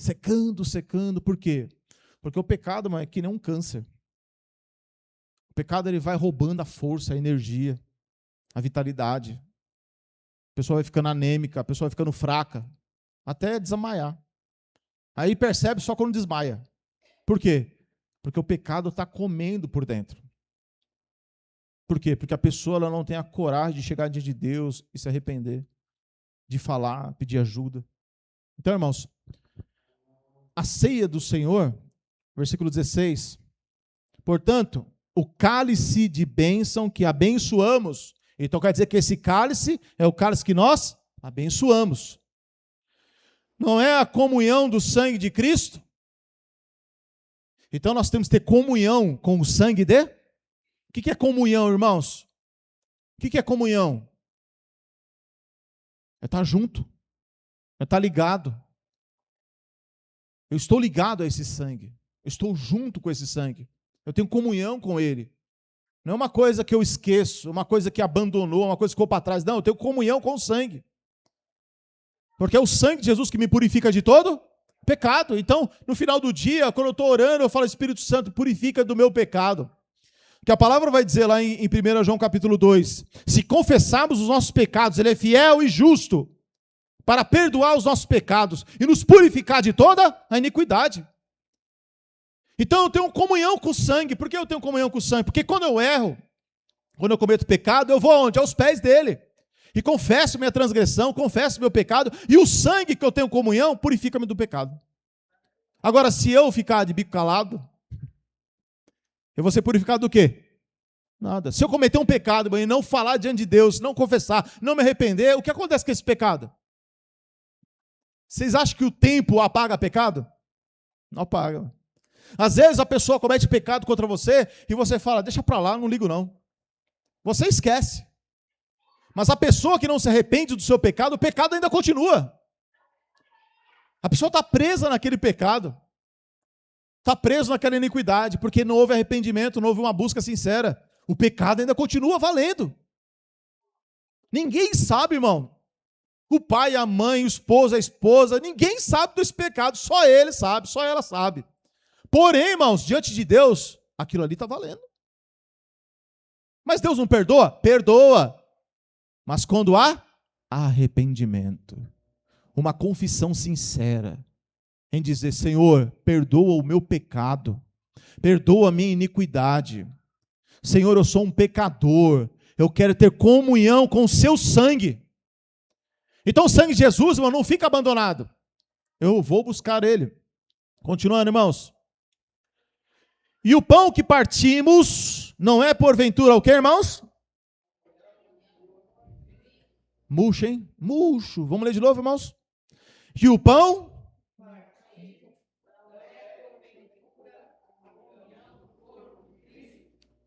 Secando, secando. Por quê? Porque o pecado, mano, é que nem um câncer. O pecado ele vai roubando a força, a energia, a vitalidade. A pessoa vai ficando anêmica, a pessoa vai ficando fraca, até desmaiar. Aí percebe só quando desmaia. Por quê? Porque o pecado está comendo por dentro. Por quê? Porque a pessoa ela não tem a coragem de chegar diante de Deus e se arrepender, de falar, pedir ajuda. Então, irmãos, a ceia do Senhor, versículo 16, portanto, o cálice de bênção que abençoamos. Então quer dizer que esse cálice é o cálice que nós abençoamos. Não é a comunhão do sangue de Cristo? Então nós temos que ter comunhão com o sangue de? O que é comunhão, irmãos? O que é comunhão? É estar junto, é estar ligado. Eu estou ligado a esse sangue, eu estou junto com esse sangue, eu tenho comunhão com ele. Não é uma coisa que eu esqueço, uma coisa que abandonou, uma coisa que ficou para trás. Não, eu tenho comunhão com o sangue. Porque é o sangue de Jesus que me purifica de todo pecado. Então, no final do dia, quando eu estou orando, eu falo, Espírito Santo, purifica do meu pecado. Que a palavra vai dizer lá em 1 João capítulo 2, se confessarmos os nossos pecados, ele é fiel e justo para perdoar os nossos pecados e nos purificar de toda a iniquidade. Então eu tenho comunhão com o sangue. Por que eu tenho comunhão com o sangue? Porque quando eu erro, quando eu cometo pecado, eu vou aonde? Aos pés dele. E confesso minha transgressão, confesso meu pecado, e o sangue que eu tenho comunhão purifica-me do pecado. Agora, se eu ficar de bico calado, eu vou ser purificado do quê? Nada. Se eu cometer um pecado e não falar diante de Deus, não confessar, não me arrepender, o que acontece com esse pecado? Vocês acham que o tempo apaga pecado? Não apaga. Às vezes a pessoa comete pecado contra você e você fala, deixa pra lá, não ligo não. Você esquece. Mas a pessoa que não se arrepende do seu pecado, o pecado ainda continua. A pessoa está presa naquele pecado. Está preso naquela iniquidade, porque não houve arrependimento, não houve uma busca sincera. O pecado ainda continua valendo. Ninguém sabe, irmão. O pai, a mãe, o esposo, a esposa, ninguém sabe desse pecado, só ele sabe, só ela sabe. Porém, irmãos, diante de Deus, aquilo ali está valendo. Mas Deus não perdoa? Perdoa. Mas quando há arrependimento, uma confissão sincera, em dizer, Senhor, perdoa o meu pecado, perdoa a minha iniquidade. Senhor, eu sou um pecador, eu quero ter comunhão com o seu sangue. Então o sangue de Jesus, irmão, não fica abandonado. Eu vou buscar ele. Continuando, irmãos. E o pão que partimos não é porventura o que, irmãos? Murcho, hein? Murcho. Vamos ler de novo, irmãos? E o pão?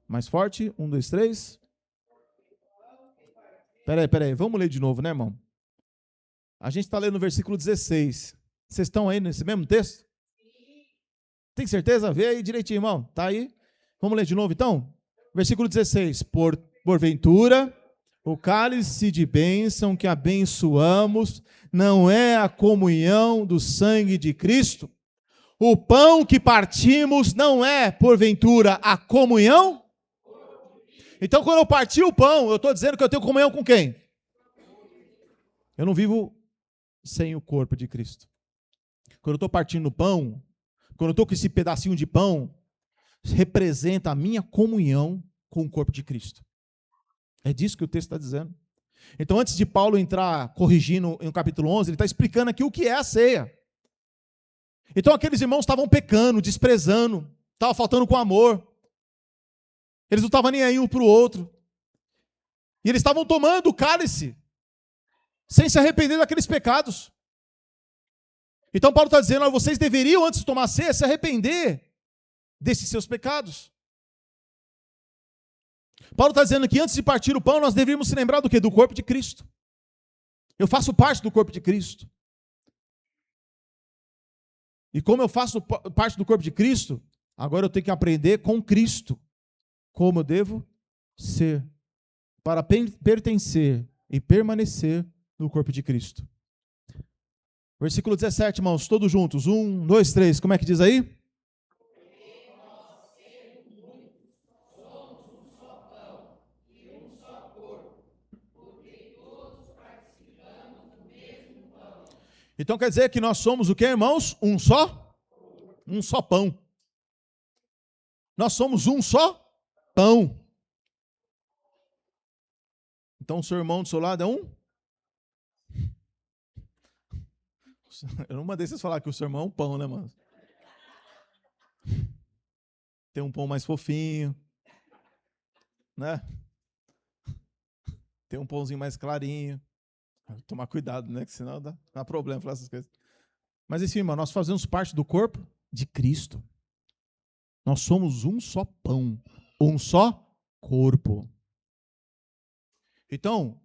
Mais forte. 1, 2, 3. Peraí, vamos ler de novo, né, irmão? A gente está lendo no versículo 16. Vocês estão aí nesse mesmo texto? Tem certeza? Vê aí direitinho, irmão. Tá aí? Vamos ler de novo, então? Versículo 16. Porventura, o cálice de bênção que abençoamos não é a comunhão do sangue de Cristo? O pão que partimos não é, porventura, a comunhão? Então, quando eu parti o pão, eu estou dizendo que eu tenho comunhão com quem? Eu não vivo sem o corpo de Cristo. Quando eu estou partindo o pão, quando eu estou com esse pedacinho de pão, representa a minha comunhão com o corpo de Cristo. É disso que o texto está dizendo. Então, antes de Paulo entrar corrigindo no capítulo 11, ele está explicando aqui o que é a ceia. Então, aqueles irmãos estavam pecando, desprezando, estavam faltando com amor. Eles não estavam nem aí um para o outro. E eles estavam tomando o cálice, sem se arrepender daqueles pecados. Então, Paulo está dizendo, vocês deveriam, antes de tomar a ceia, se arrepender desses seus pecados. Paulo está dizendo que antes de partir o pão, nós deveríamos se lembrar do quê? Do corpo de Cristo. Eu faço parte do corpo de Cristo. E como eu faço parte do corpo de Cristo, agora eu tenho que aprender com Cristo como eu devo ser para pertencer e permanecer no corpo de Cristo. Versículo 17, irmãos, todos juntos. 1, 2, 3. Como é que diz aí? Então quer dizer que nós somos o que, irmãos? Um só? Um só pão. Nós somos um só pão. Então o seu irmão do seu lado é um? Eu não mandei vocês falar que o seu irmão é um pão, né, mano? Tem um pão mais fofinho, né? Tem um pãozinho mais clarinho. Tomar cuidado, né? Que senão dá problema falar essas coisas. Mas enfim, irmão, nós fazemos parte do corpo de Cristo. Nós somos um só pão, um só corpo. Então,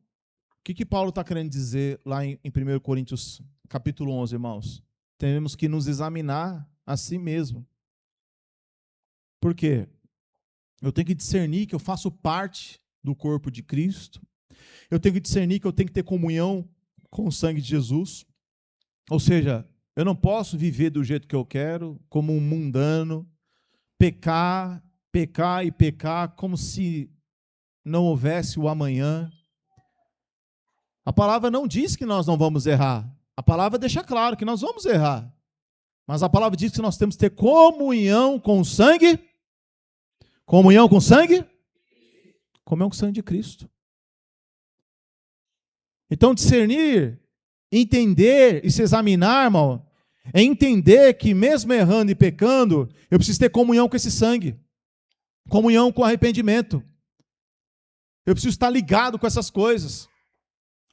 o que Paulo está querendo dizer lá em 1 Coríntios capítulo 11, irmãos? Temos que nos examinar a si mesmo. Por quê? Eu tenho que discernir que eu faço parte do corpo de Cristo. Eu tenho que discernir que eu tenho que ter comunhão com o sangue de Jesus. Ou seja, eu não posso viver do jeito que eu quero, como um mundano, pecar como se não houvesse o amanhã. A palavra não diz que nós não vamos errar. A palavra deixa claro que nós vamos errar. Mas a palavra diz que nós temos que ter comunhão com o sangue. Comunhão com o sangue? Comunhão com o sangue de Cristo. Então, discernir, entender e se examinar, irmão, é entender que mesmo errando e pecando, eu preciso ter comunhão com esse sangue. Comunhão com arrependimento. Eu preciso estar ligado com essas coisas.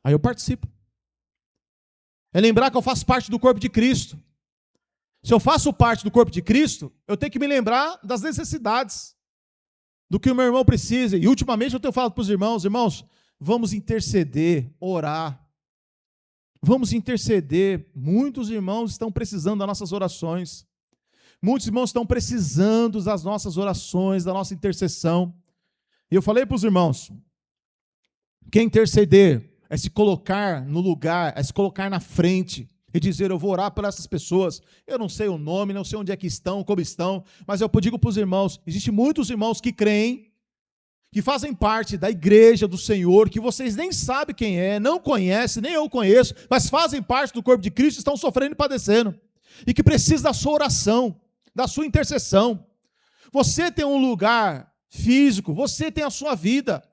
Aí eu participo. É lembrar que eu faço parte do corpo de Cristo. Se eu faço parte do corpo de Cristo, eu tenho que me lembrar das necessidades, do que o meu irmão precisa. E ultimamente eu tenho falado para os irmãos, vamos interceder, orar. Vamos interceder. Muitos irmãos estão precisando das nossas orações. Muitos irmãos estão precisando das nossas orações, da nossa intercessão. E eu falei para os irmãos, quem interceder é se colocar no lugar, é se colocar na frente e dizer, eu vou orar por essas pessoas. Eu não sei o nome, não sei onde é que estão, como estão, mas eu digo para os irmãos, existem muitos irmãos que creem, que fazem parte da igreja do Senhor, que vocês nem sabem quem é, não conhecem, nem eu conheço, mas fazem parte do corpo de Cristo, estão sofrendo e padecendo, e que precisam da sua oração, da sua intercessão. Você tem um lugar físico, você tem a sua vida,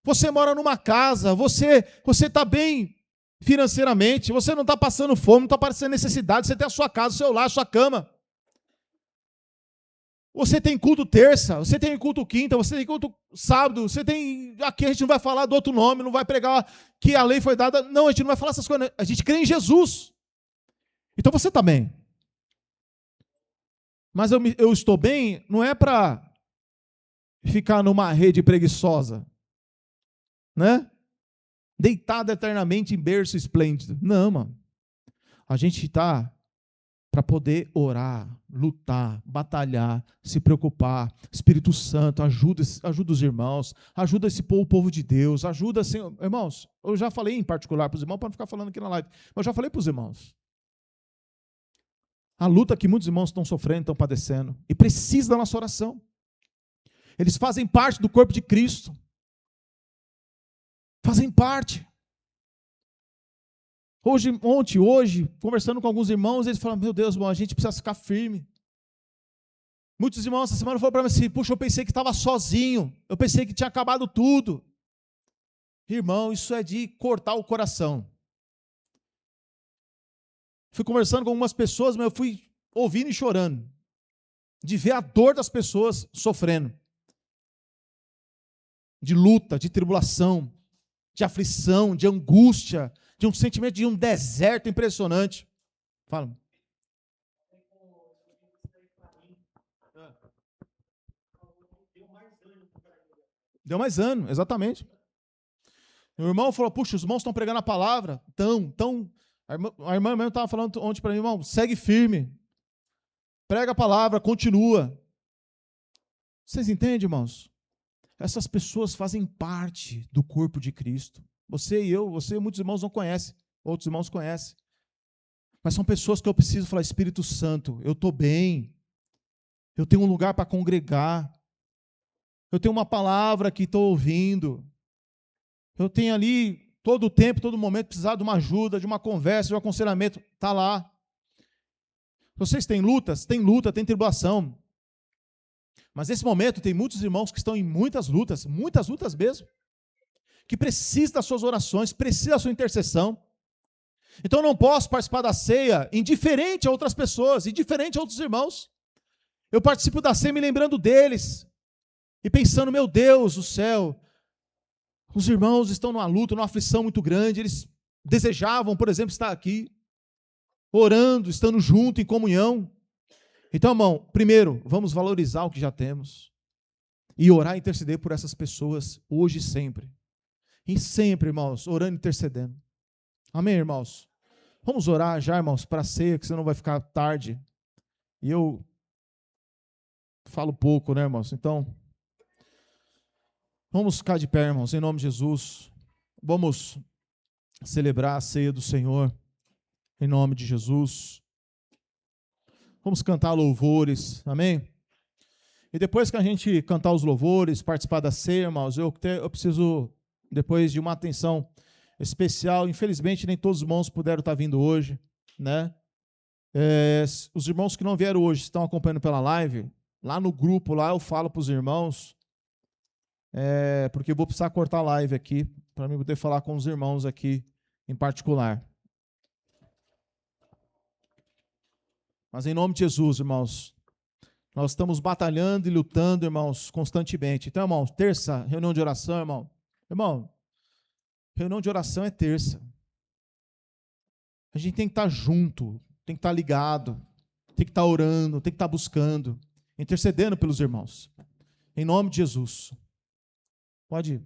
você mora numa casa, você está bem financeiramente, você não está passando fome, não está passando necessidade, você tem a sua casa, o seu lar, a sua cama. Você tem culto terça, você tem culto quinta, você tem culto sábado, você tem... Aqui a gente não vai falar do outro nome, não vai pregar que a lei foi dada. Não, a gente não vai falar essas coisas. A gente crê em Jesus. Então você está bem. Mas eu estou bem não é para ficar numa rede preguiçosa, né? deitado eternamente em berço esplêndido. Não, mano. A gente está para poder orar, lutar, batalhar, se preocupar. Espírito Santo, ajuda os irmãos, ajuda o povo de Deus, ajuda, Senhor. Irmãos, eu já falei em particular para os irmãos, para não ficar falando aqui na live, mas eu já falei para os irmãos. A luta que muitos irmãos estão sofrendo, estão padecendo, e precisa da nossa oração. Eles fazem parte do corpo de Cristo. Fazem parte. Hoje, conversando com alguns irmãos, eles falam, meu Deus, irmão, a gente precisa ficar firme. Muitos irmãos essa semana falaram para mim assim, puxa, eu pensei que estava sozinho, eu pensei que tinha acabado tudo. Irmão, isso é de cortar o coração. Fui conversando com algumas pessoas, mas eu fui ouvindo e chorando, de ver a dor das pessoas sofrendo, de luta, de tribulação, de aflição, de angústia, de um sentimento de um deserto impressionante. Fala. Deu mais ânimo, exatamente. Meu irmão falou, puxa, os irmãos estão pregando a palavra, a irmã mesmo estava falando ontem para mim, irmão, segue firme, prega a palavra, continua. Vocês entendem, irmãos? Essas pessoas fazem parte do corpo de Cristo. Você e muitos irmãos não conhecem, outros irmãos conhecem. Mas são pessoas que eu preciso falar, Espírito Santo, eu estou bem, eu tenho um lugar para congregar, eu tenho uma palavra que estou ouvindo, eu tenho ali todo o tempo, todo momento, precisar de uma ajuda, de uma conversa, de um aconselhamento, está lá. Vocês têm lutas? Tem luta, tem tribulação. Mas nesse momento tem muitos irmãos que estão em muitas lutas mesmo, que precisam das suas orações, precisam da sua intercessão. Então eu não posso participar da ceia indiferente a outras pessoas, indiferente a outros irmãos. Eu participo da ceia me lembrando deles, e pensando, meu Deus do céu, os irmãos estão numa luta, numa aflição muito grande, eles desejavam, por exemplo, estar aqui, orando, estando junto, em comunhão. Então, irmão, primeiro, vamos valorizar o que já temos, e orar e interceder por essas pessoas, hoje e sempre. E sempre, irmãos, orando e intercedendo. Amém, irmãos? Vamos orar já, irmãos, para a ceia, que senão vai ficar tarde. E eu falo pouco, né, irmãos? Então, vamos ficar de pé, irmãos, em nome de Jesus. Vamos celebrar a ceia do Senhor, em nome de Jesus. Vamos cantar louvores, amém? E depois que a gente cantar os louvores, participar da ceia, irmãos, eu preciso, depois de uma atenção especial, infelizmente nem todos os irmãos puderam estar vindo hoje, né? Os irmãos que não vieram hoje, estão acompanhando pela live, lá no grupo, lá eu falo para os irmãos, porque eu vou precisar cortar a live aqui, para mim poder falar com os irmãos aqui em particular. Mas em nome de Jesus, irmãos, nós estamos batalhando e lutando, irmãos, constantemente. Então, irmãos, terça, reunião de oração, irmão. Irmão, reunião de oração é terça. A gente tem que estar junto, tem que estar ligado, tem que estar orando, tem que estar buscando, intercedendo pelos irmãos. Em nome de Jesus. Pode ir.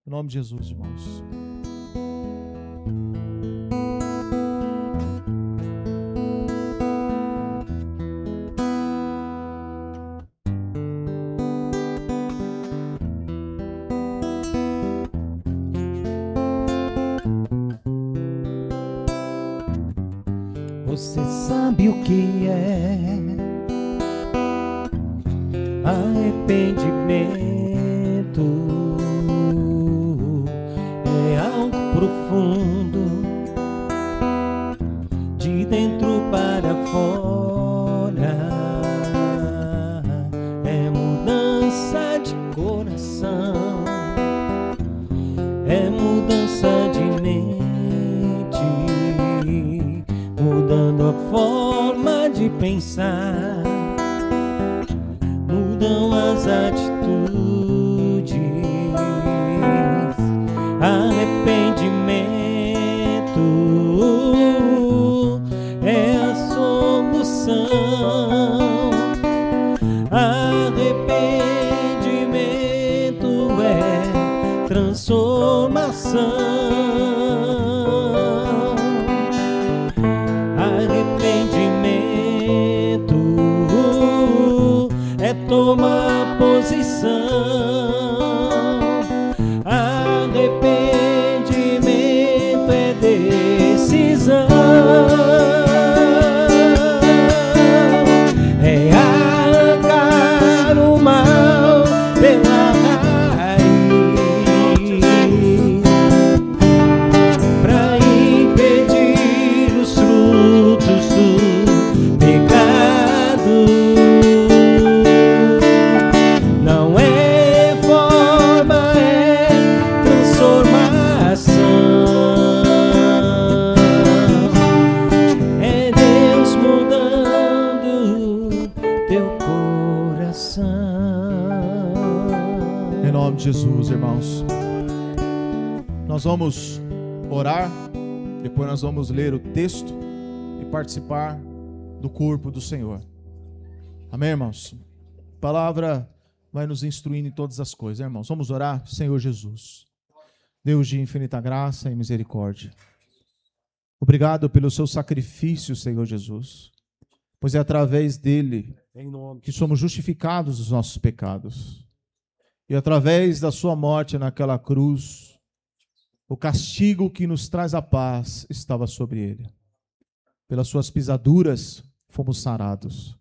Em nome de Jesus, irmãos. Você sabe o que é arrependimento? É algo profundo, de dentro para fora. É mudança de coração, é mudança de mente, mudando a forma de pensar, mudam as atitudes. Arrependimento é a solução. Arrependimento é transformação. de Jesus, irmãos. Nós vamos orar, depois nós vamos ler o texto e participar do corpo do Senhor. Amém, irmãos? A palavra vai nos instruindo em todas as coisas, irmãos. Vamos orar. Senhor Jesus, Deus de infinita graça e misericórdia, obrigado pelo seu sacrifício, Senhor Jesus, pois é através dele que somos justificados dos nossos pecados. E através da sua morte naquela cruz, o castigo que nos traz a paz estava sobre ele. Pelas suas pisaduras fomos sarados.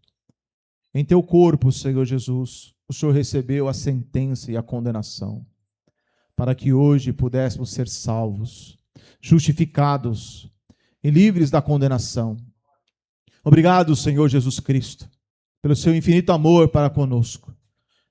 Em teu corpo, Senhor Jesus, o Senhor recebeu a sentença e a condenação, para que hoje pudéssemos ser salvos, justificados e livres da condenação. Obrigado, Senhor Jesus Cristo, pelo seu infinito amor para conosco.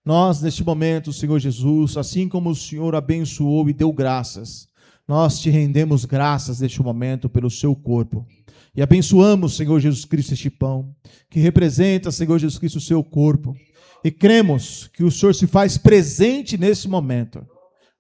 Nós, neste momento, Senhor Jesus, assim como o Senhor abençoou e deu graças, nós te rendemos graças neste momento pelo seu corpo. E abençoamos, Senhor Jesus Cristo, este pão, que representa, Senhor Jesus Cristo, o seu corpo. E cremos que o Senhor se faz presente nesse momento,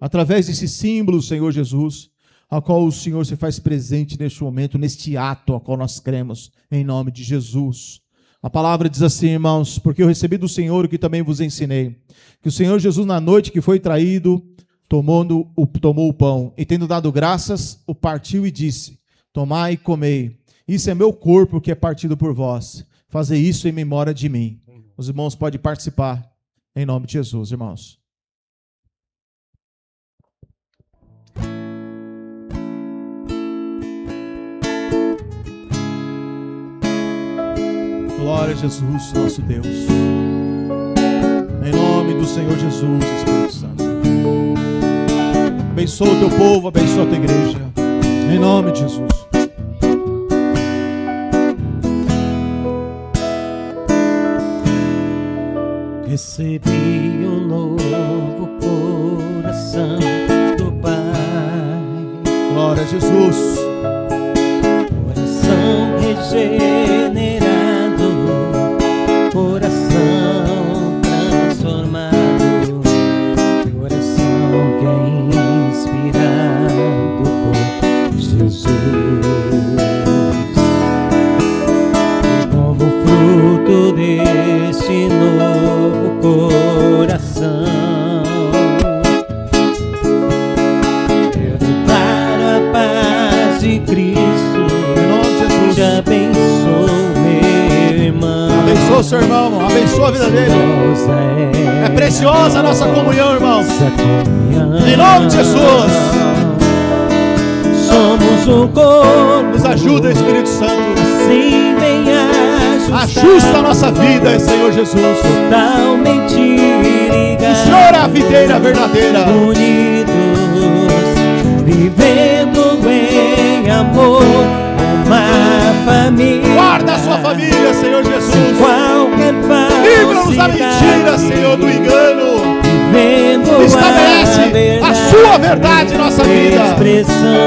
através desse símbolo, Senhor Jesus, ao qual o Senhor se faz presente neste momento, neste ato ao qual nós cremos, em nome de Jesus. A palavra diz assim, irmãos: porque eu recebi do Senhor o que também vos ensinei, que o Senhor Jesus, na noite que foi traído, tomou o pão, e tendo dado graças, o partiu e disse: tomai e comei, isso é meu corpo que é partido por vós, fazei isso em memória de mim. Os irmãos podem participar, em nome de Jesus, irmãos. Glória a Jesus, nosso Deus. Em nome do Senhor Jesus, Espírito Santo. Abençoa o teu povo, abençoa a tua igreja. Em nome de Jesus. Recebi um novo coração do Pai. Glória a Jesus. Coração regenerado, coração transformado, coração que é inspirado por Jesus. Como fruto deste novo coração, eu declaro a paz de Cristo. Em nome de Jesus. Te abençoo, meu irmão. Abençoa o seu irmão, abençoa a vida dele. É preciosa a nossa comunhão, irmãos. Em nome de Jesus. Somos um corpo. Nos ajuda, Espírito Santo. Assim vem ajusta a nossa vida, Senhor Jesus. Totalmente ligados. O Senhor é a videira verdadeira. Unidos, vivendo em amor, uma família. Guarda a sua família, Senhor Jesus. Qualquer livra-nos da mentira, Senhor, do engano. Vivendo estabelece a sua verdade em nossa vida.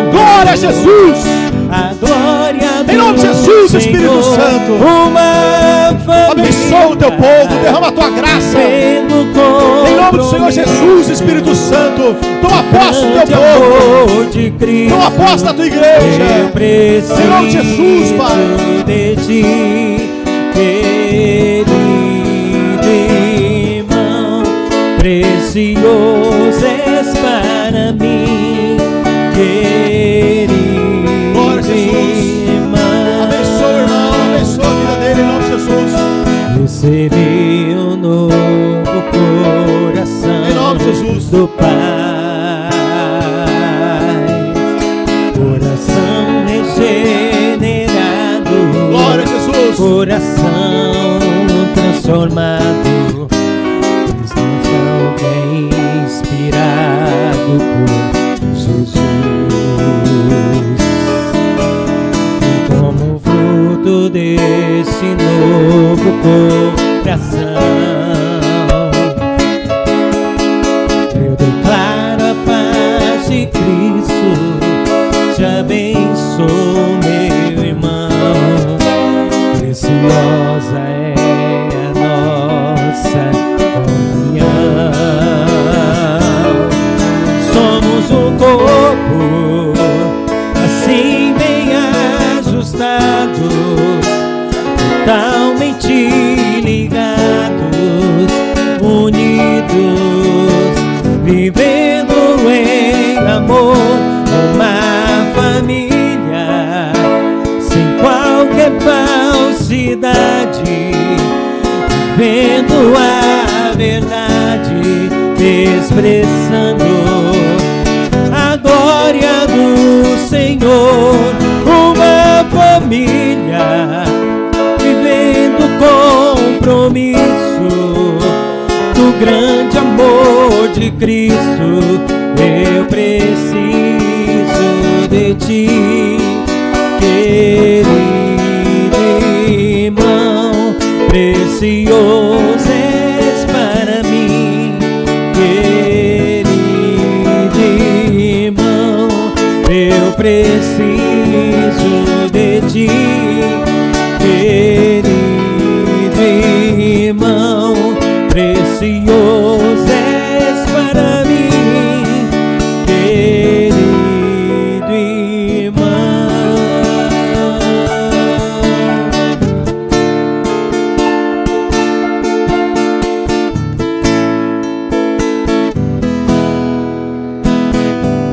Glória a Jesus. A glória em nome de Jesus, Senhor, Espírito Santo. Abençoa o teu povo, derrama a tua graça. Em nome do Senhor Jesus, Espírito Santo. Toma posse do teu povo. Toma posse da tua igreja. Em nome de Jesus, Pai. De ti, querido irmão, precioso és para mim, querido. Recebi um novo coração em nome de Jesus. Do Pai, coração regenerado. Glória a Jesus. Coração transformado, coração que é inspirado por Jesus. Como fruto desse novo coração, eu declaro a paz de Cristo. Te abençoo, meu irmão. Preciosa é a nossa comunhão. totalmente ligados, unidos, vivendo em amor, uma família, sem qualquer falsidade, vendo a verdade, expressando a glória do Senhor, uma família, vivendo compromisso do grande amor de Cristo. Eu preciso de ti, querido irmão, precioso és para mim, querido irmão, eu preciso de ti, querido irmão, precioso és para mim, querido irmão.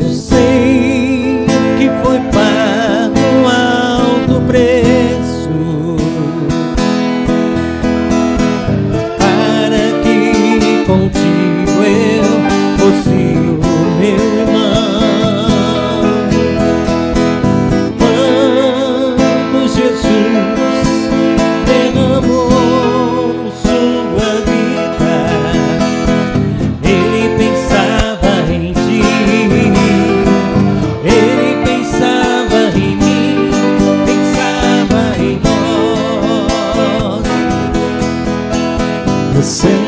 Eu sei que foi pago um alto preço para que contigo eu fosse o meu irmão. Quando Jesus derramou sua vida, ele pensava em ti, ele pensava em mim, pensava em nós. Eu sei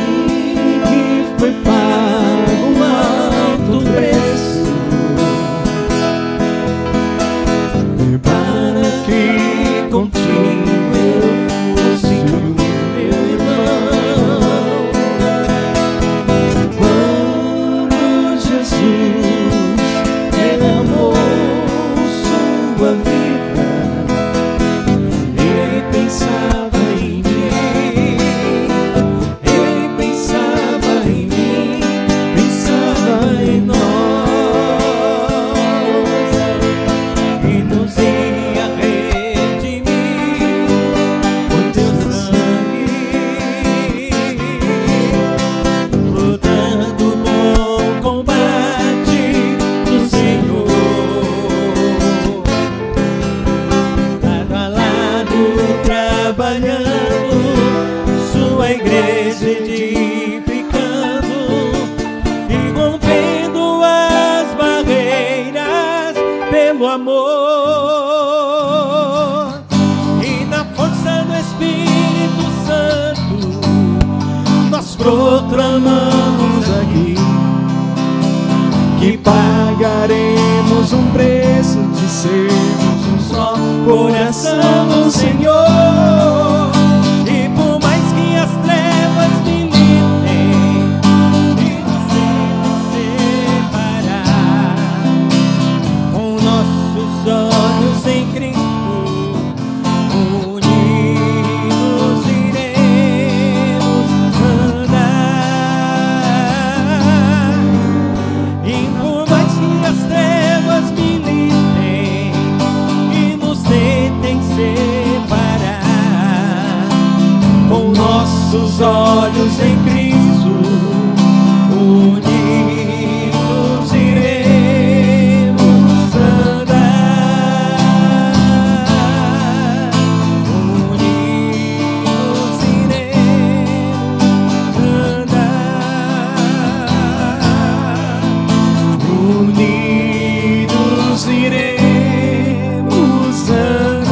que foi pago um alto preço para que contigo eu fosse o meu irmão. Quando Jesus derramou sua vida, ele pensava em mim, ele pensava em mim, pensava em nós, e nos ia redimir com teu sangue, lutando o bom combate do Senhor, lado a lado trabalhando, sua igreja edificando e rompendo as barreiras pelo amor, e na força do Espírito Santo nós proclamamos aqui que pagaremos um preço de sermos um só coração do Senhor. E por mais que as trevas militem e nos tentem separar, com nossos olhos em Cristo unidos iremos andar. E por mais que as trevas militem e nos tentem separar, com nossos olhos em Cristo unidos iremos andar, unidos iremos andar, unidos iremos andar.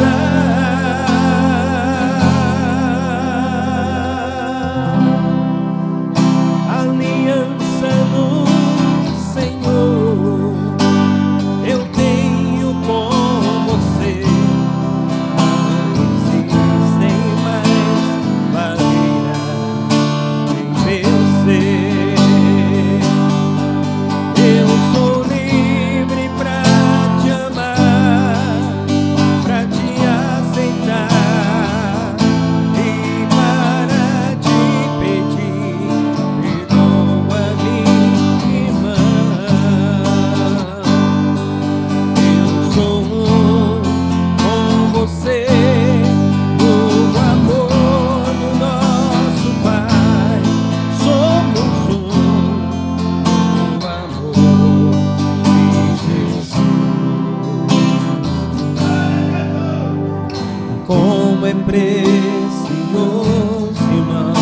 precioso, irmão,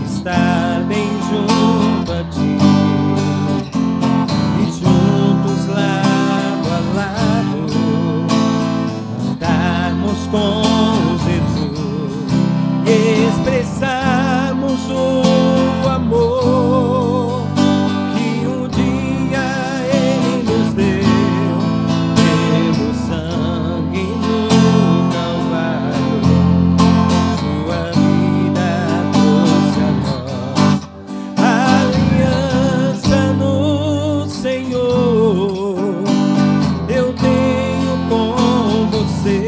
estar bem junto a ti e juntos lado a lado andarmos com Jesus e expressarmos o amor que um dia Ele nos deu pelo sangue no Calvário. Sua vida trouxe a nós aliança no Senhor. Eu tenho com você,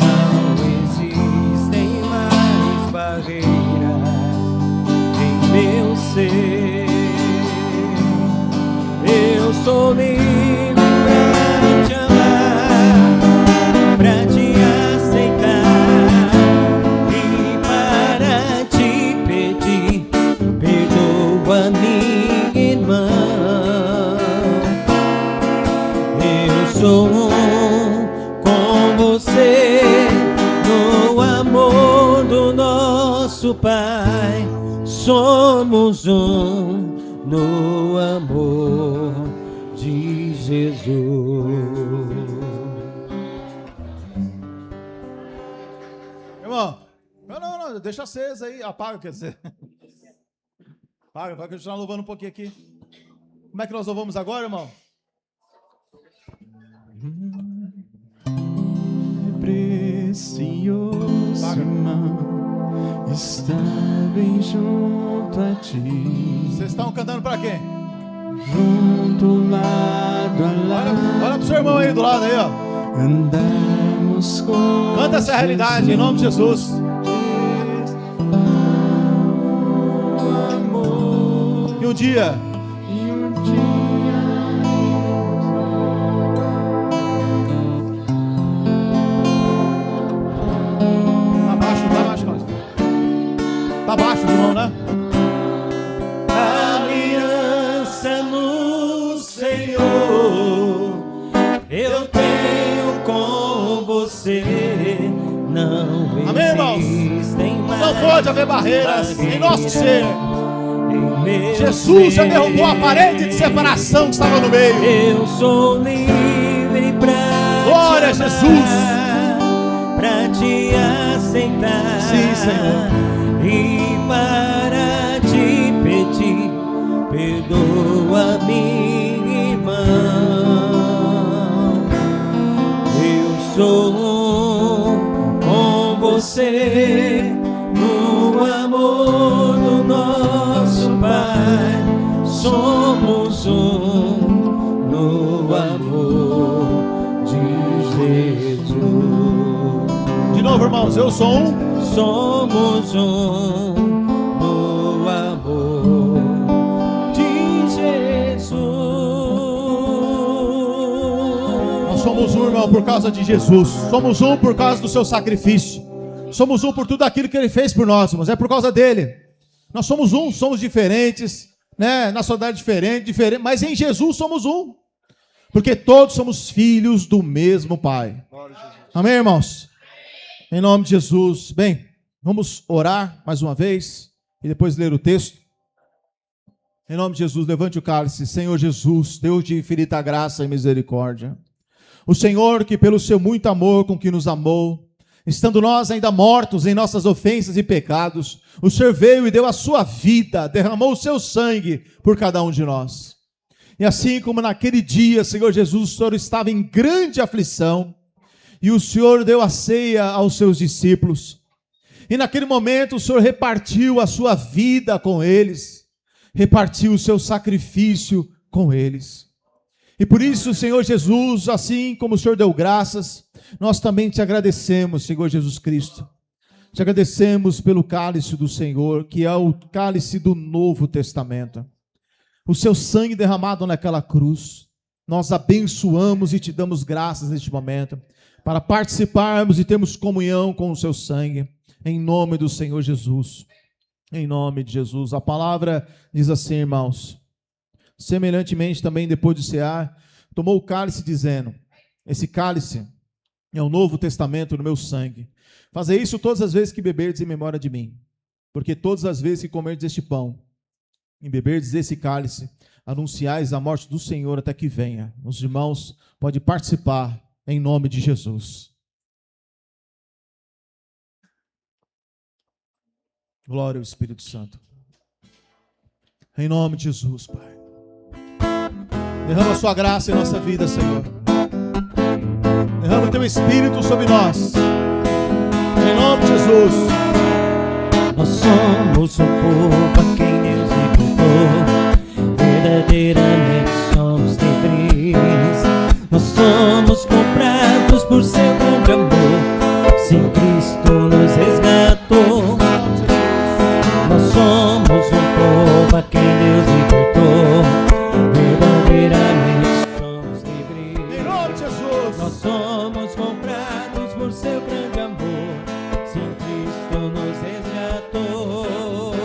não existem mais barreiras em meu ser. Eu sou livre pra te amar, pra te aceitar e para te pedir. Perdoa, minha irmã. Eu sou um com você no amor do nosso Pai. Somos um no amor de Jesus. Irmão, não, deixa acesa aí. Apaga, quer dizer. Apaga, vai continuar louvando um pouquinho aqui. Como é que nós louvamos agora, irmão? Precioso, Paga. irmão, estar bem junto a ti, Vocês estão cantando pra quem? junto lado a lado, Olha pro seu irmão aí do lado aí, ó. andarmos com Canta essa realidade em nome de Jesus. amor E um dia, e um dia tá baixo, Cláudio. Tá baixo, irmão, né? aliança no Senhor. Eu tenho com você, não Amém, irmãos? existem mais Não pode haver barreiras em nosso ser. em meu Jesus já ser. derrubou a parede de separação que estava no meio. Eu sou livre pra Glória te a amar, Jesus. pra te aceitar. Sim, Senhor. E para te pedir, perdoa, minha irmã. Eu sou um com você no amor do nosso Pai. Somos um no amor de Jesus. De novo, irmãos, eu sou um. Somos um no amor de Jesus. Nós somos um, irmão, por causa de Jesus. Somos um por causa do seu sacrifício. Somos um por tudo aquilo que ele fez por nós, irmãos. É por causa dele. Nós somos um, somos diferentes, né? Nacionalidade diferente, mas em Jesus somos um. Porque todos somos filhos do mesmo Pai. Amém, irmãos? Em nome de Jesus. Bem, vamos orar mais uma vez e depois ler o texto. Em nome de Jesus, levante o cálice. Senhor Jesus, Deus de infinita graça e misericórdia. O Senhor que pelo seu muito amor com que nos amou, estando nós ainda mortos em nossas ofensas e pecados, o Senhor veio e deu a sua vida, derramou o seu sangue por cada um de nós. E assim como naquele dia, Senhor Jesus, o Senhor estava em grande aflição, e o Senhor deu a ceia aos seus discípulos. E naquele momento o Senhor repartiu a sua vida com eles, repartiu o seu sacrifício com eles. E por isso, Senhor Jesus, assim como o Senhor deu graças, nós também te agradecemos, Senhor Jesus Cristo. Te agradecemos pelo cálice do Senhor, que é o cálice do Novo Testamento. O seu sangue derramado naquela cruz. Nós abençoamos e te damos graças neste momento, para participarmos e termos comunhão com o seu sangue, em nome do Senhor Jesus. Em nome de Jesus. A palavra diz assim, irmãos: semelhantemente também depois de cear, tomou o cálice dizendo, esse cálice É um novo testamento no meu sangue. Fazei isso todas as vezes que beberdes em memória de mim. Porque todas as vezes que comerdes este pão e beberdes esse cálice, anunciais a morte do Senhor até que venha. Os irmãos podem participar em nome de Jesus. Glória ao Espírito Santo. Em nome de Jesus, Pai. Derrama a sua graça em nossa vida, Senhor. Derrama o teu Espírito sobre nós. Em nome de Jesus. Nós somos o povo a quem Deus libertou. Verdadeiramente somos livres. Nós somos comprados por seu grande amor. Sim, Cristo nos resgatou. Nós somos um povo a quem Deus libertou. Verdadeiramente somos livres. Em nome de Jesus. Nós somos comprados por seu grande amor. Sim, Cristo nos resgatou.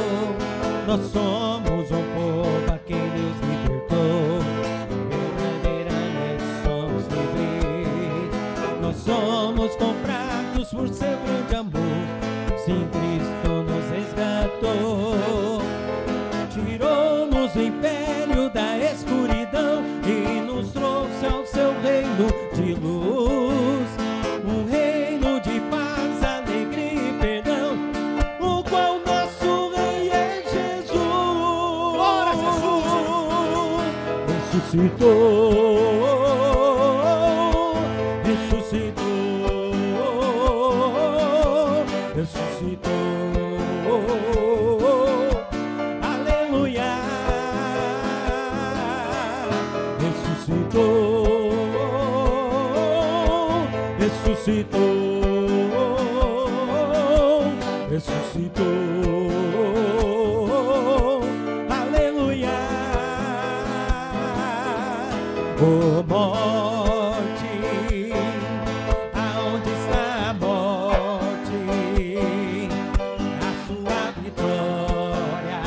Nós somos um povo a quem Deus libertou. Verdadeiramente somos livres. Nós somos comprados por seu grande amor. Sim, Cristo nos resgatou. Tirou-nos do império da escuridão e nos trouxe ao seu reino de luz. Um reino de paz, alegria e perdão, o qual nosso rei é Jesus. Glória a Jesus. Ressuscitou, ressuscitou, ressuscitou. Aleluia. Ressuscitou, ressuscitou, ressuscitou. Aleluia. Oh, morte, aonde está a morte? A sua vitória,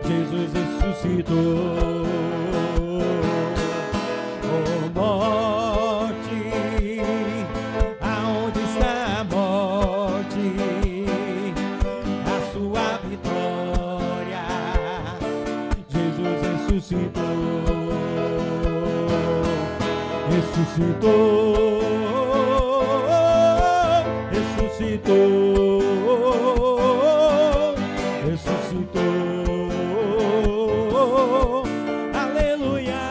Jesus ressuscitou. Oh, morte, aonde está a morte? A sua vitória, Jesus ressuscitou. Ressuscitou, ressuscitou, ressuscitou. Aleluia.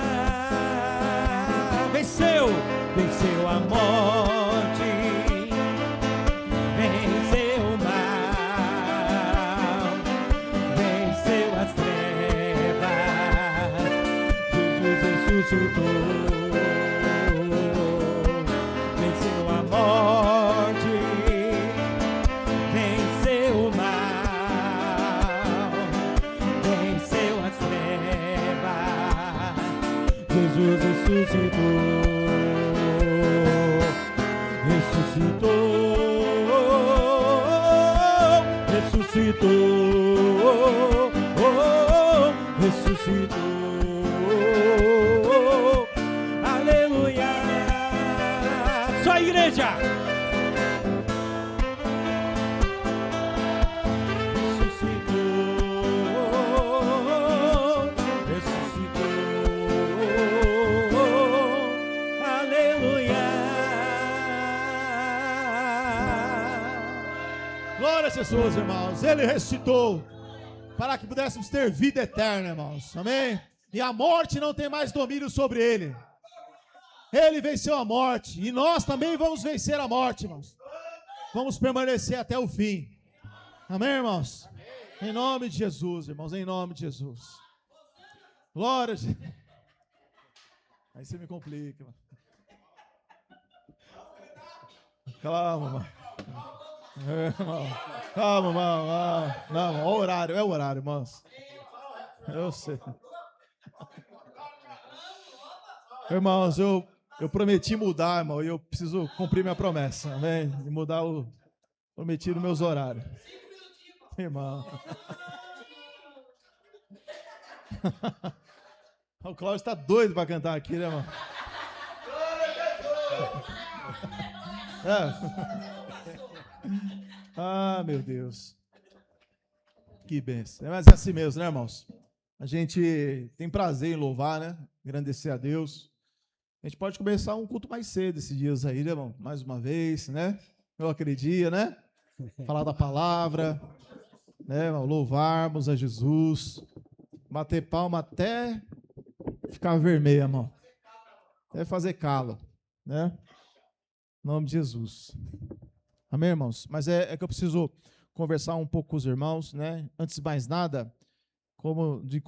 Venceu, venceu a morte, venceu o mal, venceu as trevas, Jesus ressuscitou. Venceu a morte, venceu o mal, venceu as trevas, Jesus ressuscitou. Ressuscitou, ressuscitou, ressuscitou. Aleluia. Só a igreja. Ressuscitou, ressuscitou. Aleluia. Glória a Jesus, irmãos. Ele ressuscitou para que pudéssemos ter vida eterna, irmãos. Amém? E a morte não tem mais domínio sobre ele. Ele venceu a morte. E nós também vamos vencer a morte, irmãos. Vamos permanecer até o fim. Amém, irmãos? Em nome de Jesus, irmãos. Em nome de Jesus. Glória a Jesus. Aí você me complica. Calma, mano. Calma, irmão. Não, é o horário, irmãos. Eu sei. Irmãos, eu prometi mudar, irmão, e eu preciso cumprir minha promessa, amém? De mudar prometi nos meus horários. Irmão. O Cláudio está doido para cantar aqui, né, irmão? Ah, meu Deus. Que bênção. Mas é assim mesmo, né, irmãos? A gente tem prazer em louvar, né? Agradecer a Deus. A gente pode começar um culto mais cedo esses dias aí, né, irmão? Mais uma vez, né? Eu acredito, né? Falar da palavra, né, irmão? Louvarmos a Jesus. Bater palma até ficar vermelho, irmão. Até fazer calo, né? Em nome de Jesus. Amém, irmãos? Mas é que eu preciso conversar um pouco com os irmãos, né? Antes de mais nada, como de